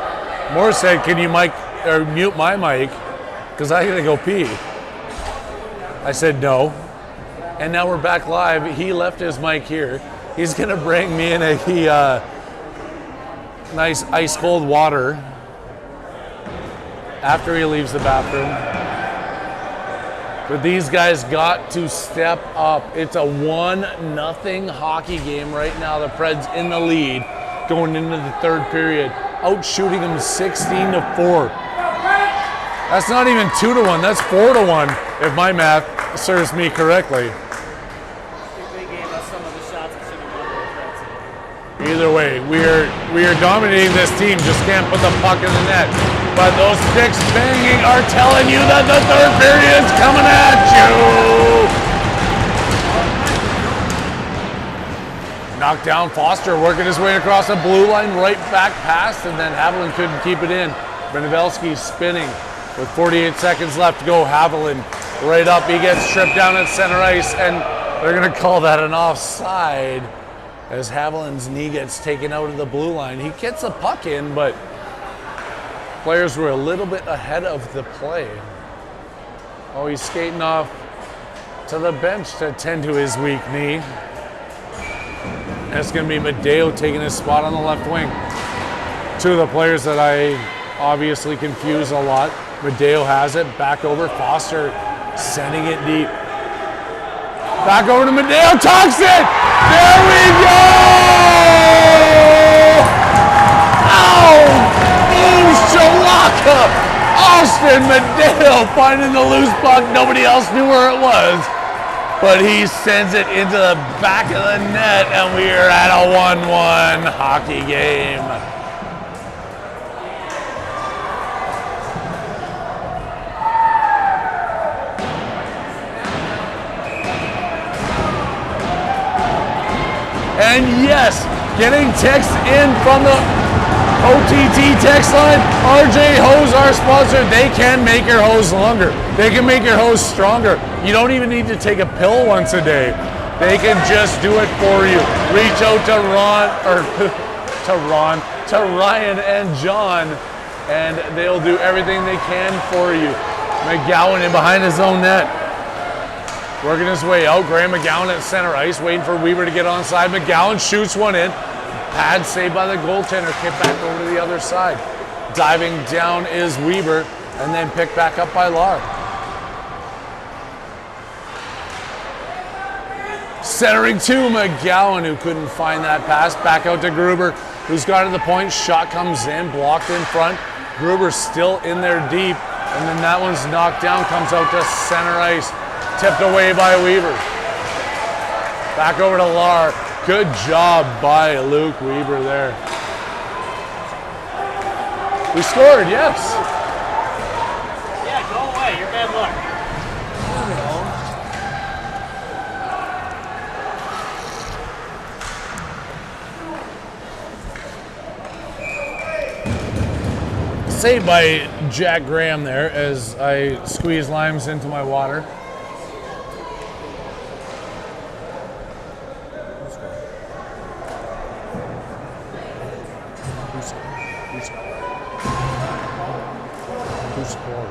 Moore said, "Can you mute my mic? Because I got to go pee." I said no. And now we're back live. He left his mic here. He's gonna bring me in a nice ice cold water after he leaves the bathroom. But these guys got to step up. It's a 1-0 hockey game right now. The Preds in the lead going into the third period, out shooting them 16-4. That's not even 2-1, that's 4-1 if my math serves me correctly. They gave us some of the shots we should have won. Either way, we are dominating this team, just can't put the puck in the net. But those sticks banging are telling you that the third period is coming at you. Knocked down Foster, working his way across the blue line, right back pass, and then Haviland couldn't keep it in. Branivelski spinning with 48 seconds left to go. Haviland right up, he gets stripped down at center ice, and they're gonna call that an offside as Haviland's knee gets taken out of the blue line. He gets the puck in, but players were a little bit ahead of the play. Oh, he's skating off to the bench to tend to his weak knee. And it's going to be Medeo taking his spot on the left wing. Two of the players that I obviously confuse a lot. Medeo has it, back over, Foster sending it deep. Back over to Medeo, tucks it! There we go! Ow! Boom, Shalaka! Austin Medeo finding the loose puck. Nobody else knew where it was. But he sends it into the back of the net, and we are at a 1-1 hockey game. And yes, getting text in from the OTT text line, RJ Hose, our sponsor, they can make your hose longer. They can make your hose stronger. You don't even need to take a pill once a day. They can just do it for you. Reach out to Ryan and John, and they'll do everything they can for you. McGowan in behind his own net. Working his way out. Graham McGowan at center ice, waiting for Weber to get onside. McGowan shoots one in. Pad saved by the goaltender, kick back over to the other side. Diving down is Weber, and then picked back up by Lahr. Centering to McGowan, who couldn't find that pass. Back out to Gruber, who's got to the point. Shot comes in, blocked in front. Gruber's still in there deep, and then that one's knocked down, comes out to center ice. Tipped away by Weber. Back over to Lahr. Good job by Luke Weber there. We scored, yes. Yeah, go away. You're bad luck. Saved by Jack Graham there as I squeeze limes into my water. Who scored?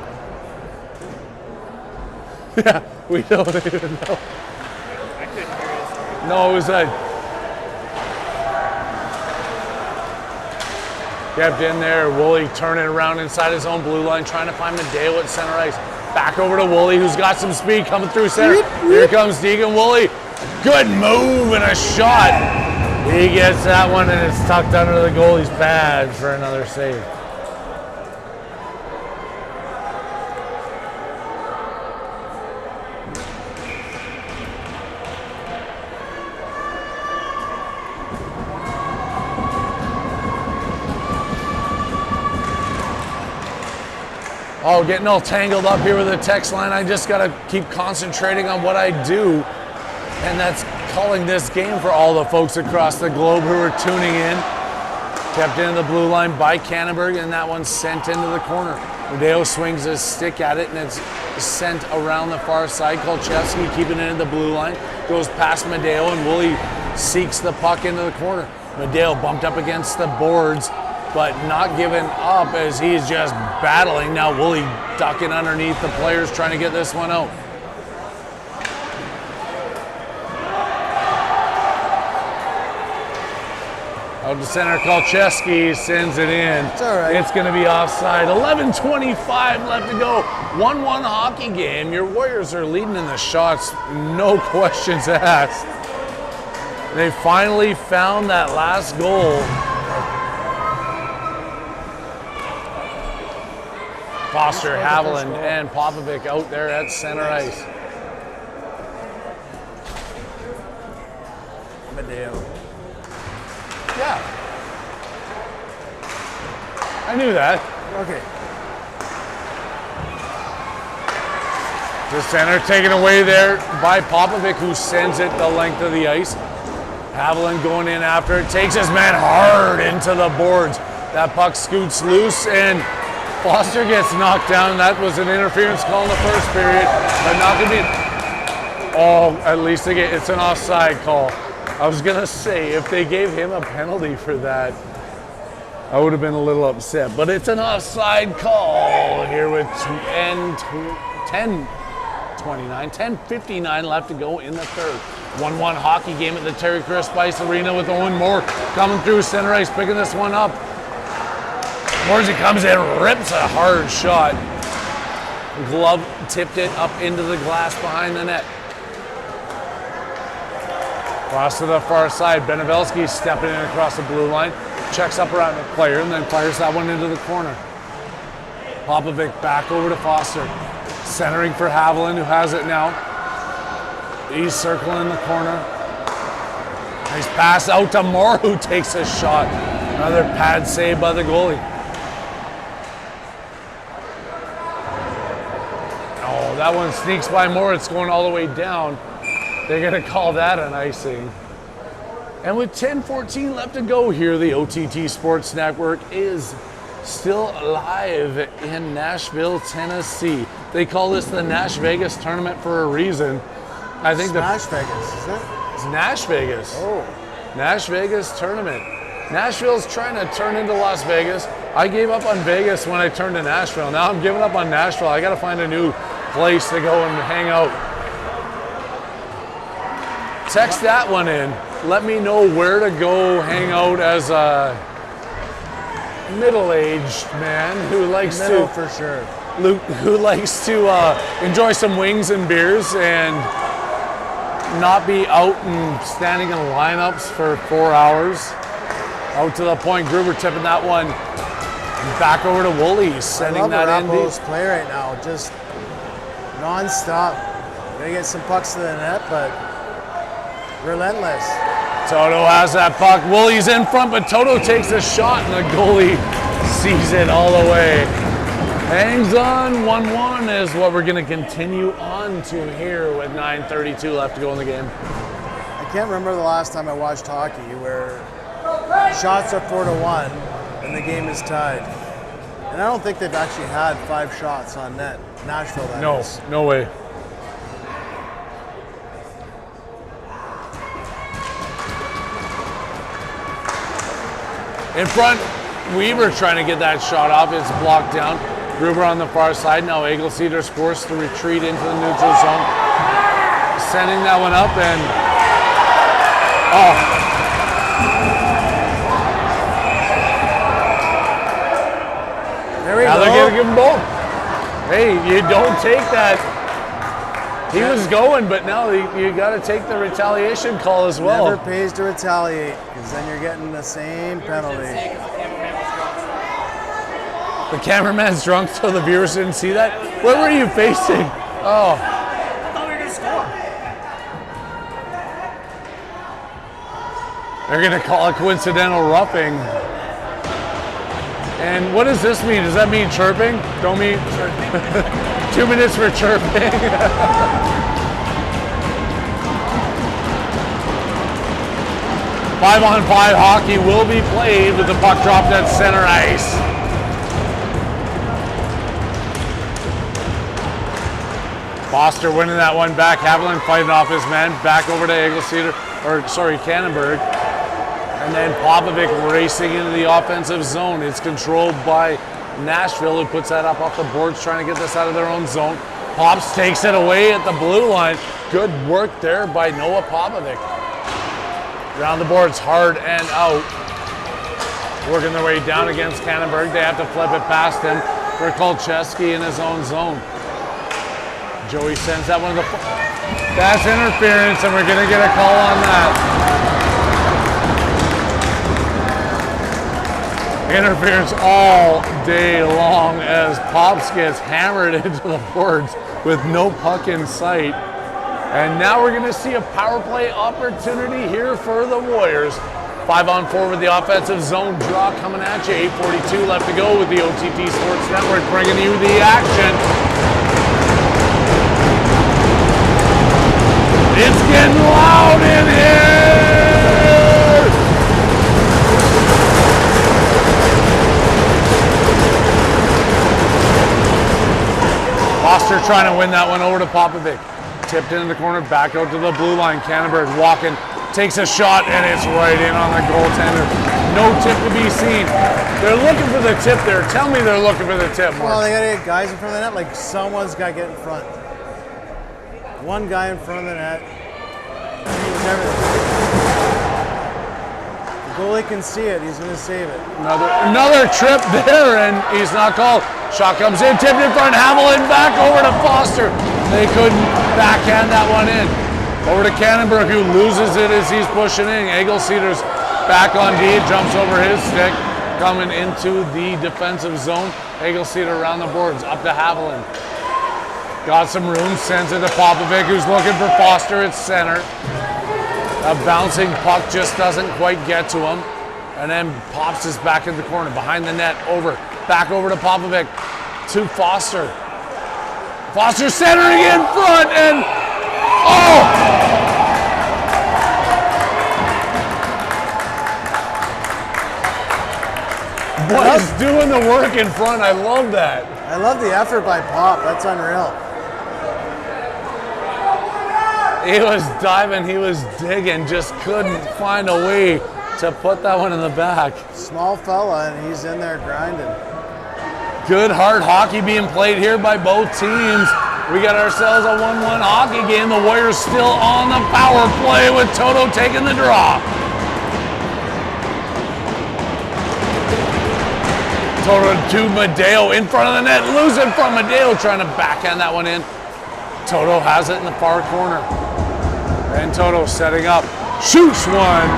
Yeah, we don't even know. I couldn't hear this. No, it was kept in there. Woolley turning around inside his own blue line, trying to find Medeo at center ice. Back over to Woolley, who's got some speed coming through center. Here comes Deegan Woolley. Good move and a shot. He gets that one, and it's tucked under the goalie's pads for another save. Oh, getting all tangled up here with the text line. I just got to keep concentrating on what I do, and that's calling this game for all the folks across the globe who are tuning in. Kept in the blue line by Kannenberg, and that one's sent into the corner. Medeo swings his stick at it, and it's sent around the far side. Kolchevsky keeping it in the blue line. Goes past Medeo, and Woolley seeks the puck into the corner. Medeo bumped up against the boards, but not giving up as he's just battling. Now Woolley ducking underneath the players, trying to get this one out. Out to center, Kolcheski sends it in. It's all right. It's going to be offside. 11:25 left to go. 1-1 hockey game. Your Warriors are leading in the shots, no questions asked. They finally found that last goal. Foster, Haviland, and Popovic out there at center ice. Medeo. Yeah. I knew that. Okay. The center taken away there by Popovic, who sends it the length of the ice. Haviland going in after it, takes his man hard into the boards. That puck scoots loose and Foster gets knocked down. That was an interference call in the first period, but not gonna be. Oh, at least it's an offside call. I was gonna say, if they gave him a penalty for that, I would have been a little upset. But it's an offside call here with 10:59 left to go in the third. 1-1 hockey game at the Terry Chris Spice Arena with Owen Moore coming through center ice, picking this one up. Morsey comes in, rips a hard shot. Glove tipped it up into the glass behind the net. Cross to the far side. Benevelski stepping in across the blue line. Checks up around the player and then fires that one into the corner. Popovic back over to Foster. Centering for Haviland, who has it now. He's circling the corner. Nice pass out to Moore, who takes a shot. Another pad save by the goalie. Oh, that one sneaks by Moore. It's going all the way down. They're going to call that an icing. And with 10:14 left to go here, the OTT Sports Network is still live in Nashville, Tennessee. They call this the Nash Vegas tournament for a reason. I think Nash Vegas, is it? It's Nash Vegas. Oh. Nash Vegas tournament. Nashville's trying to turn into Las Vegas. I gave up on Vegas when I turned to Nashville. Now I'm giving up on Nashville. I got to find a new place to go and hang out. Text that one in. Let me know where to go hang out as a middle-aged man who likes Middle to for sure. who likes to enjoy some wings and beers and not be out and standing in lineups for 4 hours. Out to the point, Gruber tipping that one back over to Woolies, sending that in. Arapahoe's play right now, just non-stop. Gonna get some pucks to the net, but relentless. Toto has that puck. Woolies in front, but Toto takes a shot and the goalie sees it all the way. Hangs on. 1-1 is what we're going to continue on to here with 9:32 left to go in the game. I can't remember the last time I watched hockey where shots are 4-1 and the game is tied. And I don't think they've actually had 5 shots on net. Nashville, that is. No way. In front, Weaver trying to get that shot off. It's blocked down. Gruber on the far side. Now Egelseeder's forced to retreat into the neutral zone. Sending that one up and... Oh. There we Now go. they're going to give them both. Hey, you don't take that. He was going, but now you got to take the retaliation call as well. Never pays to retaliate, because then you're getting the same penalty. The cameraman's drunk, so the viewers didn't see that. Where were you facing? Oh. I thought we were going to score. They're going to call a coincidental roughing. And what does this mean? Does that mean chirping? Don't mean chirping. 2 minutes for chirping. 5-on-5 hockey will be played with the puck dropped at center ice. Foster winning that one back. Haviland fighting off his man. Back over to Kannenberg. And then Popovic racing into the offensive zone. It's controlled by Nashville, who puts that up off the boards, trying to get this out of their own zone. Pops takes it away at the blue line. Good work there by Noah Popovic. Around the boards, hard and out. working their way down against Kannenberg. They have to flip it past him for Kolcheski in his own zone. Joey sends that one to the... That's interference, and we're going to get a call on that. Interference all day long as Pops gets hammered into the boards with no puck in sight. And now we're going to see a power play opportunity here for the Warriors. 5-on-4 with the offensive zone draw coming at you. 8:42 left to go with the OTT Sports Network bringing you the action. It's getting loud in here! Foster trying to win that one over to Popovic. Tipped into the corner, back out to the blue line. Kannenberg walking, takes a shot, and it's right in on the goaltender. No tip to be seen. They're looking for the tip there. Tell me they're looking for the tip, Mark. Well, they got to get guys in front of the net. Like, someone's got to get in front. One guy in front of the net. He's everything. The goalie can see it. He's going to save it. Another trip there, and he's not called. Shot comes in, tipped in front. Hamelin back over to Foster. They couldn't backhand that one in. Over to Kannenberg, who loses it as he's pushing in. Egelceder's back on D, jumps over his stick, coming into the defensive zone. Egelceder around the boards, up to Hamelin. Got some room, sends it to Popovic, who's looking for Foster at center. A bouncing puck just doesn't quite get to him. And then Pops is back in the corner, behind the net, back over to Popovic, to Foster. Foster centering in front, and oh! Boy's doing the work in front. I love that. I love the effort by Pop. That's unreal. He was diving, he was digging, just couldn't find a way to put that one in the back. Small fella, and he's in there grinding. Good hard hockey being played here by both teams. We got ourselves a 1-1 hockey game. The Warriors still on the power play with Toto taking the draw. Toto to Madeo in front of the net, losing from Madeo, trying to backhand that one in. Toto has it in the far corner. And Toto setting up, shoots one,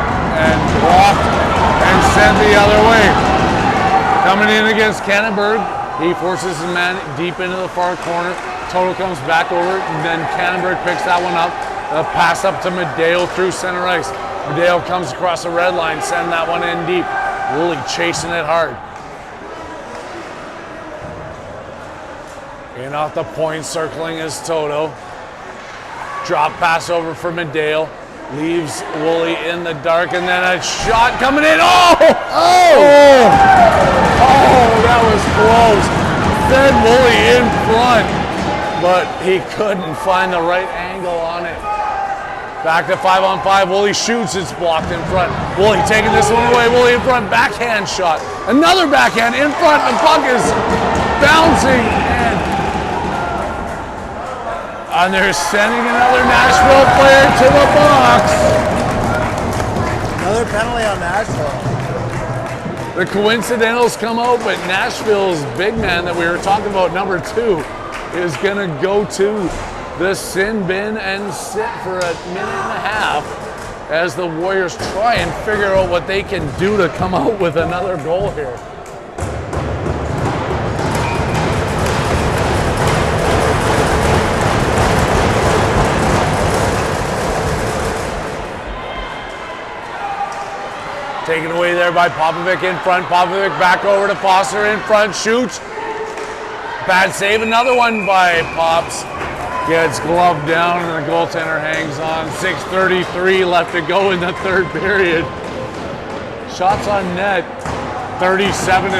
and blocked and sent the other way. Coming in against Kannenberg, he forces the man deep into the far corner. Toto comes back over, and then Kannenberg picks that one up. A pass up to Madeo through center ice. Madeo comes across the red line, send that one in deep. Woolley chasing it hard. In off the point, circling is Toto. Drop pass over for Madeo. Leaves Woolley in the dark, and then a shot coming in. Oh! Oh! Oh, that was close. Fed Woolley in front, but he couldn't find the right angle on it. Back to 5-on-5. Woolley shoots. It's blocked in front. Woolley taking this one away. Woolley in front. Backhand shot. Another backhand in front. The puck is bouncing, and they're sending another Nashville player to the box. Another penalty on Nashville. The coincidentals come out, but Nashville's big man that we were talking about, number 2, is going to go to the sin bin and sit for a minute and a half as the Warriors try and figure out what they can do to come out with another goal here. Taken away there by Popovic in front. Popovic back over to Foster in front. Shoots. Bad save. Another one by Pops. Gets gloved down and the goaltender hangs on. 6:33 left to go in the third period. Shots on net. 37-7.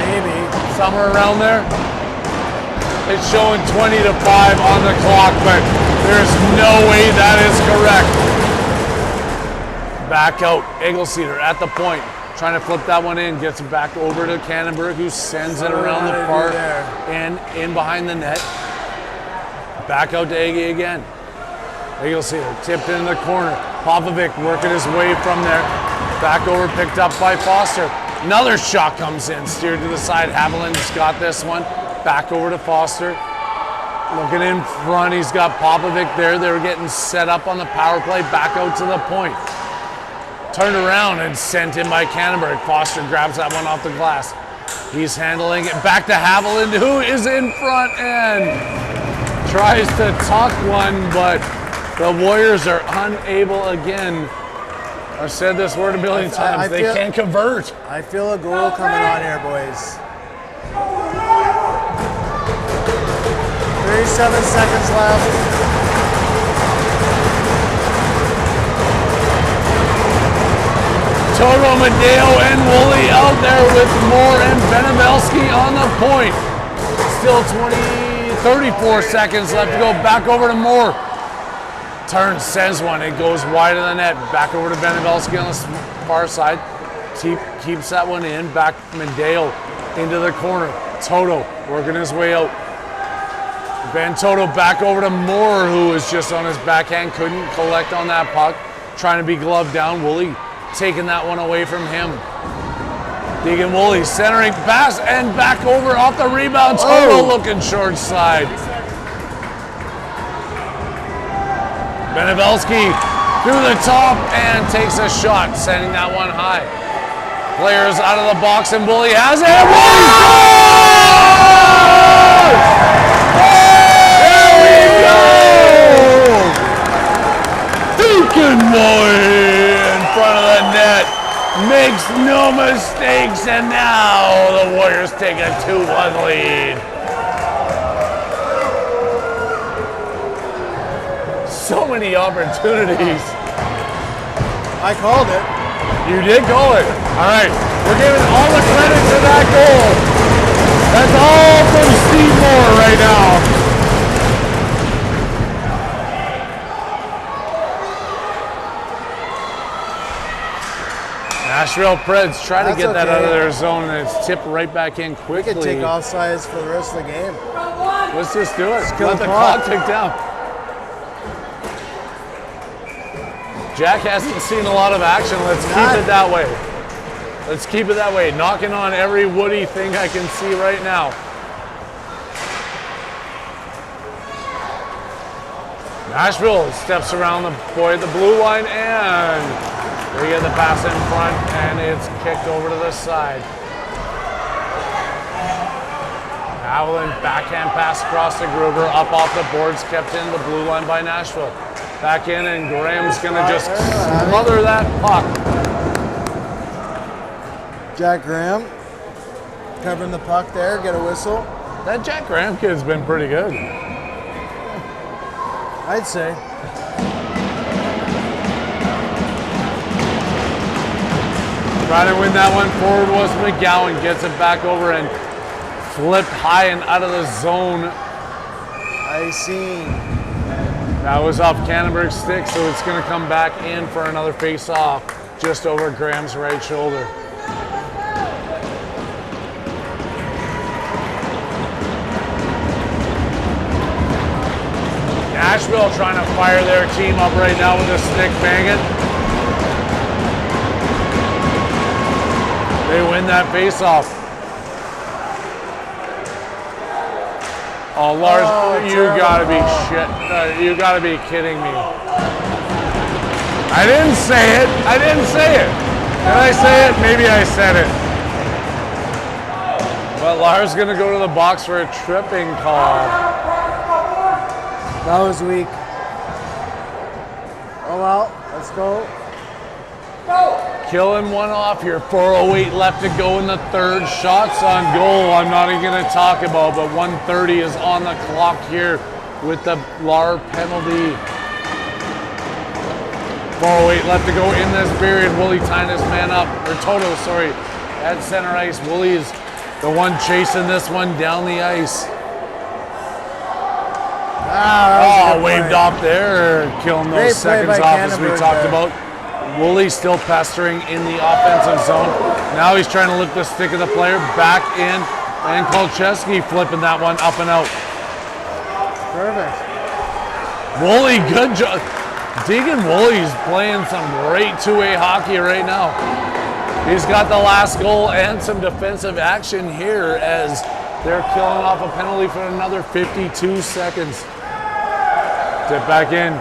Maybe. Somewhere around there. It's showing 20-5 on the clock, but there's no way that is correct. Back out, Egelceder at the point, trying to flip that one in, gets it back over to Kannenberg, who sends it around the far and in behind the net. Back out to Ege again. Egelceder tipped in the corner. Popovic working his way from there. Back over, picked up by Foster. Another shot comes in, steered to the side. Haviland's got this one. Back over to Foster. Looking in front, he's got Popovic there. They're getting set up on the power play. Back out to the point. Turned around and sent in by Canterbury. Foster grabs that one off the glass. He's handling it back to Haviland, who is in front and tries to tuck one, but the Warriors are unable again. I've said this word a million times. They can't convert. I feel a goal coming on here, boys. 37 seconds left. Toto, Madeo, and Woolley out there with Moore and Benevelski on the point. Still 34 seconds left to go. Back over to Moore. Turns, sends one. It goes wide of the net. Back over to Benevelski on the far side. Keeps that one in. Back Madeo into the corner. Toto working his way out. Ben Toto back over to Moore, who is just on his backhand, couldn't collect on that puck. Trying to be gloved down. Woolley taking that one away from him. Deegan Woolley centering pass and back over off the rebound. Toto looking short side. Benevelski through the top and takes a shot, sending that one high. Players out of the box and Woolley has it. Deacon Woolley in front of the net, makes no mistakes, and now the Warriors take a 2-1 lead. So many opportunities. I called it. You did call it. All right, we're giving all the credit to that goal. That's all from Steve Moore right now. Nashville Preds try to get that out of their zone, and it's tipped right back in quickly. We could take offsides for the rest of the game. Let's just do it. kill Let the the clock clock. tick down. Jack hasn't seen a lot of action. Let's keep it that way. Let's keep it that way. Knocking on every Woody thing I can see right now. Nashville steps around the boy at the blue line, and they get the pass in front, and it's kicked over to the side. Haviland backhand pass across to Gruber, up off the boards, kept in the blue line by Nashville. Back in, and Graham's gonna just smother that puck. Jack Graham covering the puck there, get a whistle. That Jack Graham kid's been pretty good. I'd say. Trying to win that one forward was McGowan, gets it back over and flipped high and out of the zone. I seen. That was off Canterbury's stick, so it's going to come back in for another face-off just over Graham's right shoulder. Nashville trying to fire their team up right now with a stick banging. They win that face-off. Oh, Lars, you gotta be you gotta be kidding me. I didn't say it. I didn't say it. Did I say it? Maybe I said it. But Lars gonna go to the box for a tripping call. That was weak. Oh well, let's go. Killing one off here. 4:08 left to go in the third. Shots on goal I'm not even going to talk about, but 1:30 is on the clock here with the Lar penalty. 4:08 left to go in this period. Woolley tying his man up, or Toto, sorry, at center ice. Woolley is the one chasing this one down the ice. Waved off there, killing those seconds off as we talked about. Woolley still pestering in the offensive zone. Now he's trying to lift the stick of the player back in, and Kolcheski flipping that one up and out. Perfect. Woolley, good job. Deegan Woolley's playing some great two-way hockey right now. He's got the last goal and some defensive action here as they're killing off a penalty for another 52 seconds. Tip back in.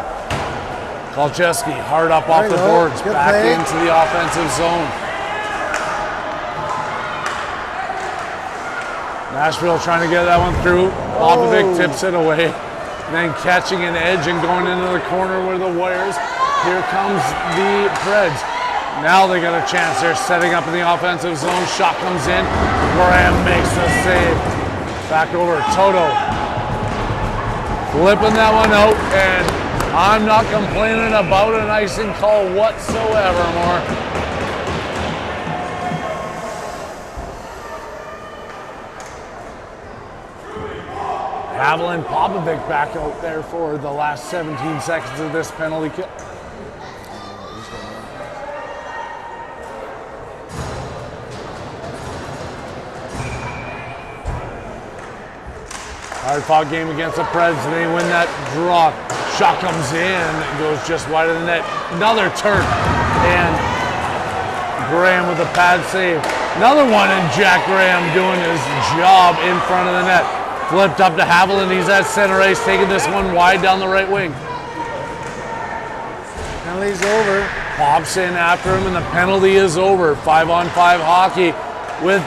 Kolcheski hard up off the boards, back into the offensive zone. Nashville trying to get that one through. Popovic tips it away. Then catching an edge and going into the corner where the Warriors. Here comes the Preds. Now they got a chance. They're setting up in the offensive zone. Shot comes in. Graham makes the save. Back over. Toto. Flipping that one out. And I'm not complaining about an icing call whatsoever more. Haviland, Popovic back out there for the last 17 seconds of this penalty kill. Hard fought game against the Preds. They win that draw. Shot comes in, it goes just wide of the net. Another turn, and Graham with a pad save. Another one, and Jack Graham doing his job in front of the net. Flipped up to Haviland. He's at center ice, taking this one wide down the right wing. Penalty's over. Pops in after him, and the penalty is over. 5-on-5 hockey with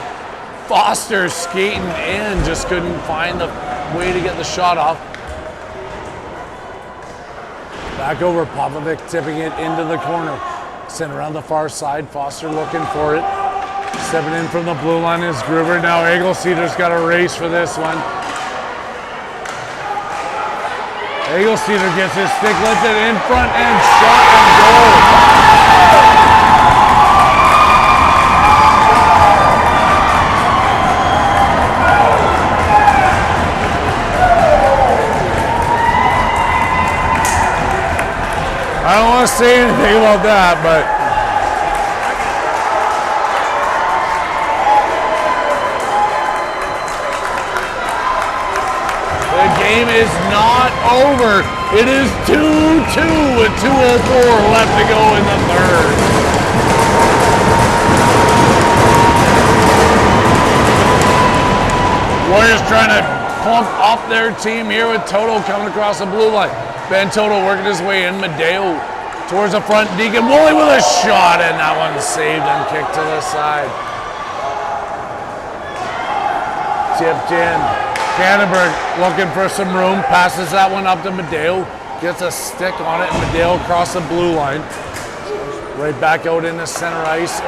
Foster skating in, just couldn't find the way to get the shot off. Back over, Popovic tipping it into the corner. Sent around the far side, Foster looking for it. Stepping in from the blue line is Gruber. Now Egelsteder's got a race for this one. Egelsteder gets his stick lifted in front and shot and goal. I don't want to say anything about that, but the game is not over. It is 2-2 with 2:04 left to go in the third. Warriors trying to pump up their team here with Toto coming across the blue line. Ben Toto working his way in. Madeo towards the front. Deacon Woolley with a shot, and that one's saved and kicked to the side. Tipped in. Canterbury looking for some room. Passes that one up to Madeo. Gets a stick on it, and Madeo across the blue line. Right back out in the center ice.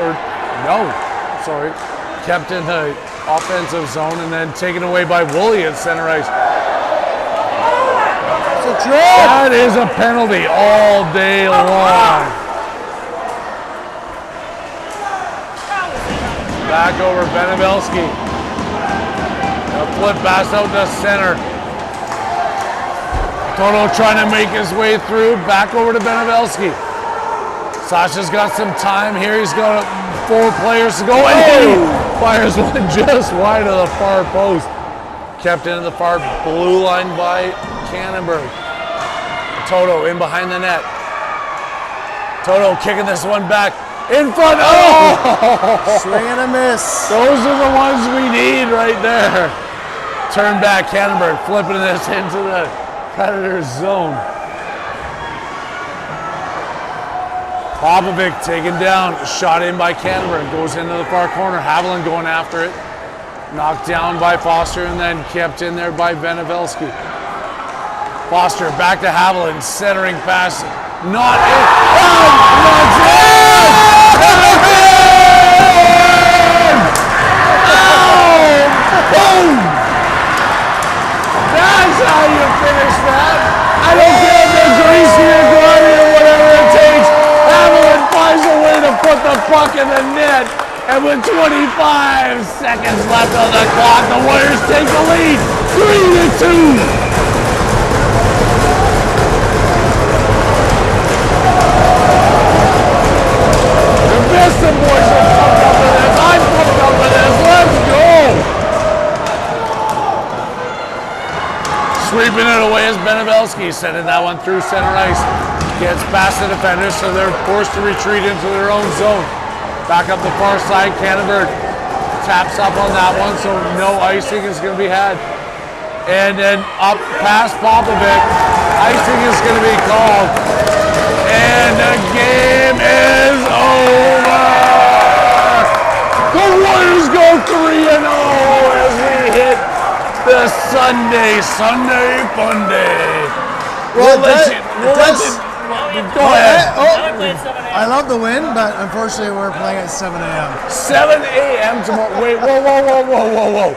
Kept in the offensive zone and then taken away by Woolley at center ice. That is a penalty all day long. Back over Benevelski. A flip pass out to center. Toto trying to make his way through. Back over to Benevelski. Sasha's got some time here. He's got 4 players to go. And he fires one just wide of the far post. Kept into the far blue line by Canterbury. Toto in behind the net. Toto kicking this one back in front. Oh! Swing and a miss. Those are the ones we need right there. Turn back, Canterbury flipping this into the Predators zone. Popovic taken down, shot in by Canterbury, goes into the far corner. Haviland going after it. Knocked down by Foster and then kept in there by Benevelski. Foster back to Haviland, centering pass. Not in. Boom! That's how you finish that. I don't care if they're greasy or grimy or whatever it takes. Haviland finds a way to put the puck in the net. And with 25 seconds left on the clock, the Warriors take the lead, 3-2. The Vista boys are pumped up with this. I'm pumped up with this. Let's go. Sweeping it away is Benevelski, sending that one through center ice. Gets past the defenders, so they're forced to retreat into their own zone. Back up the far side, Canterbury taps up on that one, so no icing is going to be had. And then up past Popovic, icing is going to be called. And the game is over. The Warriors go 3-0 as we hit the Sunday fun day. Well, Go ahead. Now we play at 7 a.m. I love the win, but unfortunately we're playing at 7 a.m. 7 a.m. tomorrow. Wait, whoa.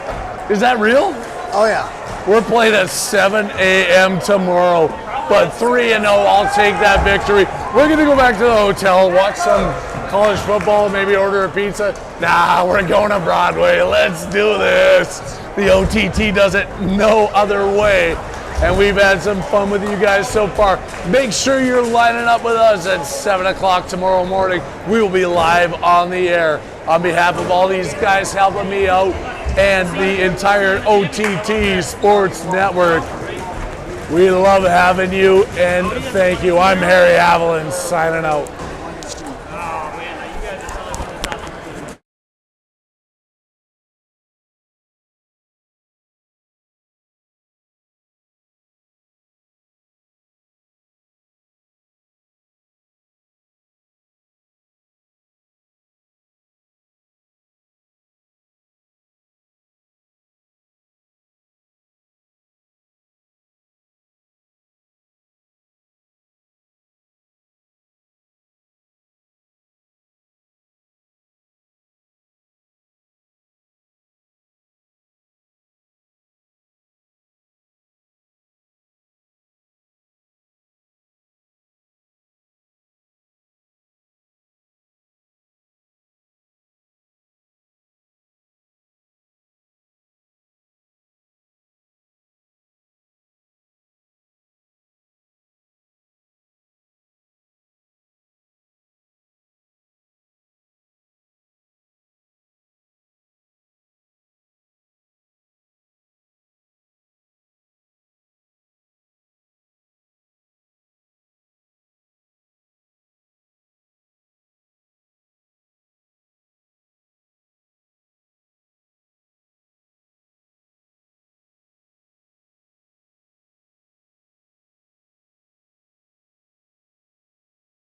Is that real? Oh yeah. We're playing at 7 a.m. tomorrow, but 3-0, I'll take that victory. We're going to go back to the hotel, watch some college football, maybe order a pizza. Nah, we're going to Broadway. Let's do this. The OTT does it no other way. And we've had some fun with you guys so far. Make sure you're lining up with us at 7 o'clock tomorrow morning. We will be live on the air. On behalf of all these guys helping me out and the entire OTT Sports Network, we love having you and thank you. I'm Harry Avalon signing out.